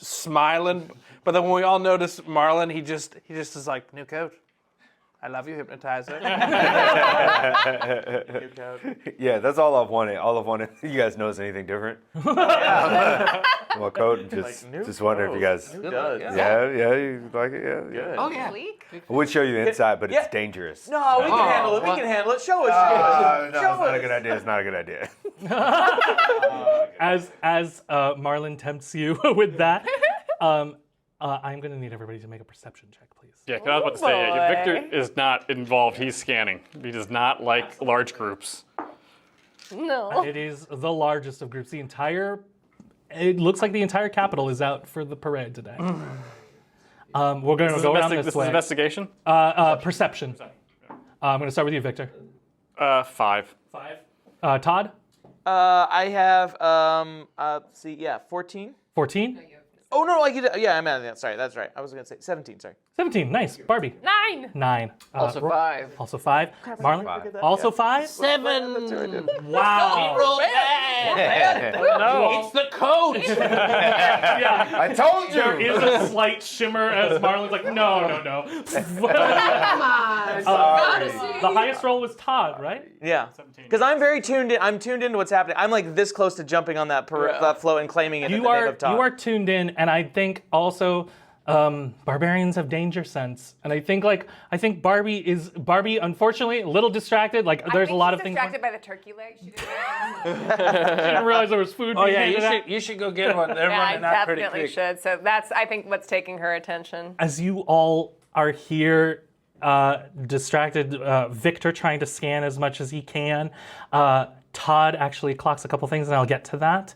smiling. But then when we all notice Marlin, he just is like, new coat. I love you, hypnotizer. Yeah, that's all I've wanted. All I've wanted. You guys notice anything different? Well, Code, just wondering if you guys. Yeah, you like it? Yeah. Oh yeah. I would show you the inside, but it's dangerous. No, we can handle it. We can handle it. Show us. No, it's not a good idea. It's not a good idea. As Marlin tempts you with that, I'm going to need everybody to make a perception check, please. Yeah, 'cause I was about to say, Victor is not involved. He's scanning. He does not like large groups. No. It is the largest of groups. It looks like the entire capital is out for the parade today. We're going to go around this way. This is investigation? Perception. I'm going to start with you, Victor. 5. Todd? I have 14. 14? Oh no, I'm at that. Sorry, that's right. I was gonna say 17. Sorry. 17, nice. Barbie? 9. 9. Also 5. Also 5. Marlin? Also 5? 7. Wow. Roll back. No. It's the coach. I told you. There is a slight shimmer as Marlin's like, no. The highest roll was Todd, right? Yeah. Because I'm very tuned in. I'm tuned into what's happening. I'm like this close to jumping on that float and claiming it in the name of Todd. You are tuned in, and I think also barbarians have danger sense, and I think Barbie. Unfortunately, a little distracted. Like there's a lot of things. Distracted by the turkey leg. She didn't realize there was food. Oh being yeah, handed out. you should go get one. They're I running out pretty definitely quick. should. So that's, I think, what's taking her attention. As you all are here, distracted, Victor trying to scan as much as he can. Todd actually clocks a couple things, and I'll get to that.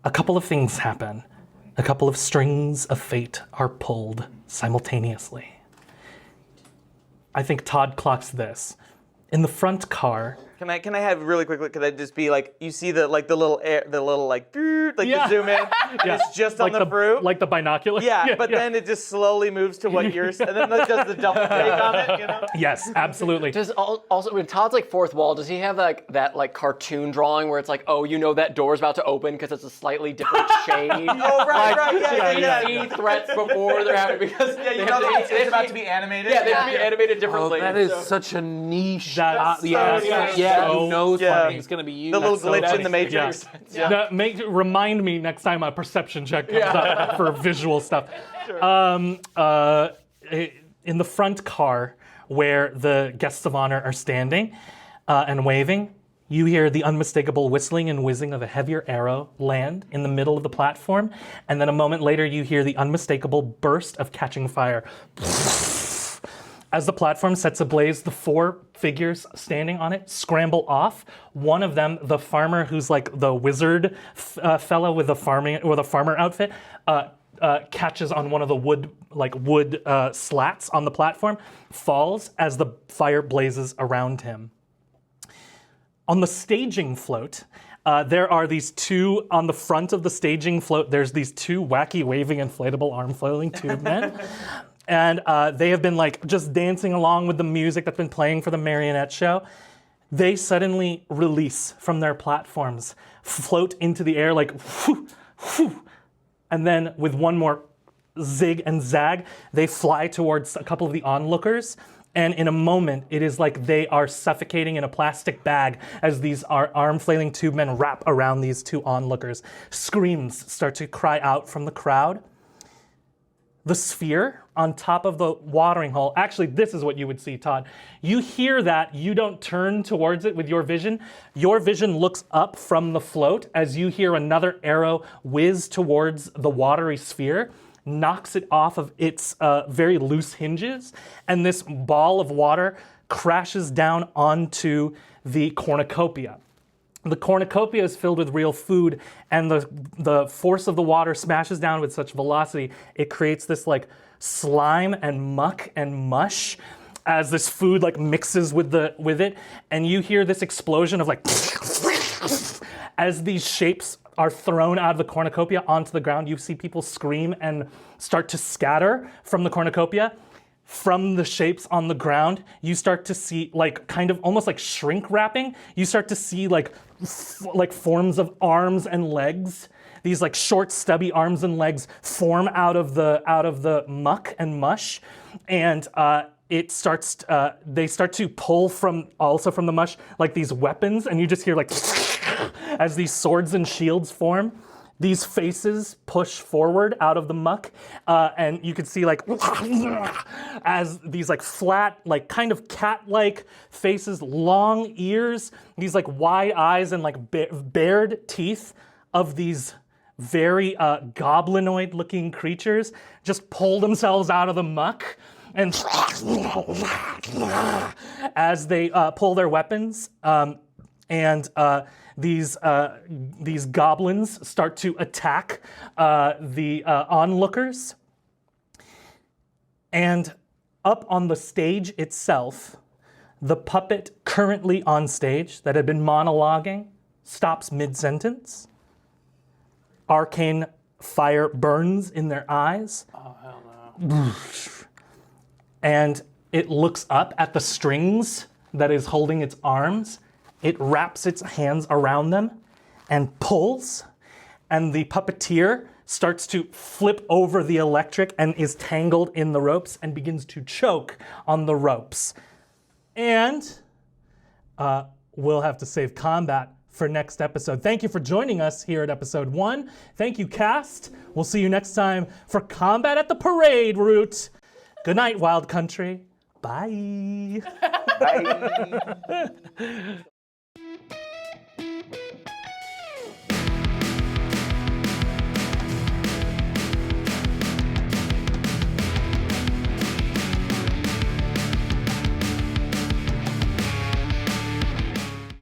A couple of things happen. A couple of strings of fate are pulled simultaneously. I think Todd clocks this. In the front car. Can I have really quickly? Could I just be like, you see the little the zoom in? Yeah. It's just like on the fruit. Like the binocular. Yeah, but then it just slowly moves to what you're, and then it does the double take on it. You know? Yes, absolutely. Does also when Todd's like fourth wall, does he have like that like cartoon drawing where it's like, oh, you know that door's about to open because it's a slightly different shade? Oh right, yeah. See threats before they're happening because you know it's about to be animated. Yeah, they have to be animated differently. Oh, that is such a niche. Who knows when it's going to be used. The little glitch in the Matrix. Yeah. Remind me next time a perception check comes up for visual stuff. Sure. In the front car where the guests of honor are standing and waving, you hear the unmistakable whistling and whizzing of a heavier arrow land in the middle of the platform, and then a moment later you hear the unmistakable burst of catching fire. As the platform sets ablaze, the 4 figures standing on it scramble off. One of them, the farmer who's like the wizard fellow with a farmer outfit, catches on one of the wood slats on the platform, falls as the fire blazes around him. On the staging float, there are these 2 on the front of the staging float. There's these 2 wacky waving inflatable arm flailing tube men. And they have been like just dancing along with the music that's been playing for the marionette show. They suddenly release from their platforms, float into the air like whoo, whoo, and then with one more zig and zag, they fly towards a couple of the onlookers. And in a moment, it is like they are suffocating in a plastic bag as these arm flailing tube men wrap around these 2 onlookers. Screams start to cry out from the crowd. The sphere on top of the watering hole, actually, this is what you would see, Todd. You hear that, you don't turn towards it with your vision. Your vision looks up from the float as you hear another arrow whiz towards the watery sphere, knocks it off of its very loose hinges, and this ball of water crashes down onto the cornucopia. The cornucopia is filled with real food, and the force of the water smashes down with such velocity, it creates this like slime and muck and mush as this food like mixes with it, and you hear this explosion of like as these shapes are thrown out of the cornucopia onto the ground. You see people scream and start to scatter from the cornucopia. From the shapes on the ground, you start to see like kind of almost like shrink wrapping. You start to see like forms of arms and legs. These like short, stubby arms and legs form out of the muck and mush, and they start to pull from the mush like these weapons, and you just hear like as these swords and shields form. These faces push forward out of the muck, and you can see like as these like flat, like kind of cat-like faces, long ears, these like wide eyes and like bared teeth of these very goblinoid-looking creatures just pull themselves out of the muck, and as they pull their weapons, these goblins start to attack the onlookers. And up on the stage itself, the puppet currently on stage that had been monologuing stops mid-sentence. Arcane fire burns in their eyes. Oh, hell no. And it looks up at the strings that is holding its arms. It wraps its hands around them and pulls, and the puppeteer starts to flip over the electric and is tangled in the ropes and begins to choke on the ropes. And we'll have to save combat for next episode. Thank you for joining us here at episode 1. Thank you, cast. We'll see you next time for Combat at the Parade Route. Good night, Wild Country. Bye. Bye.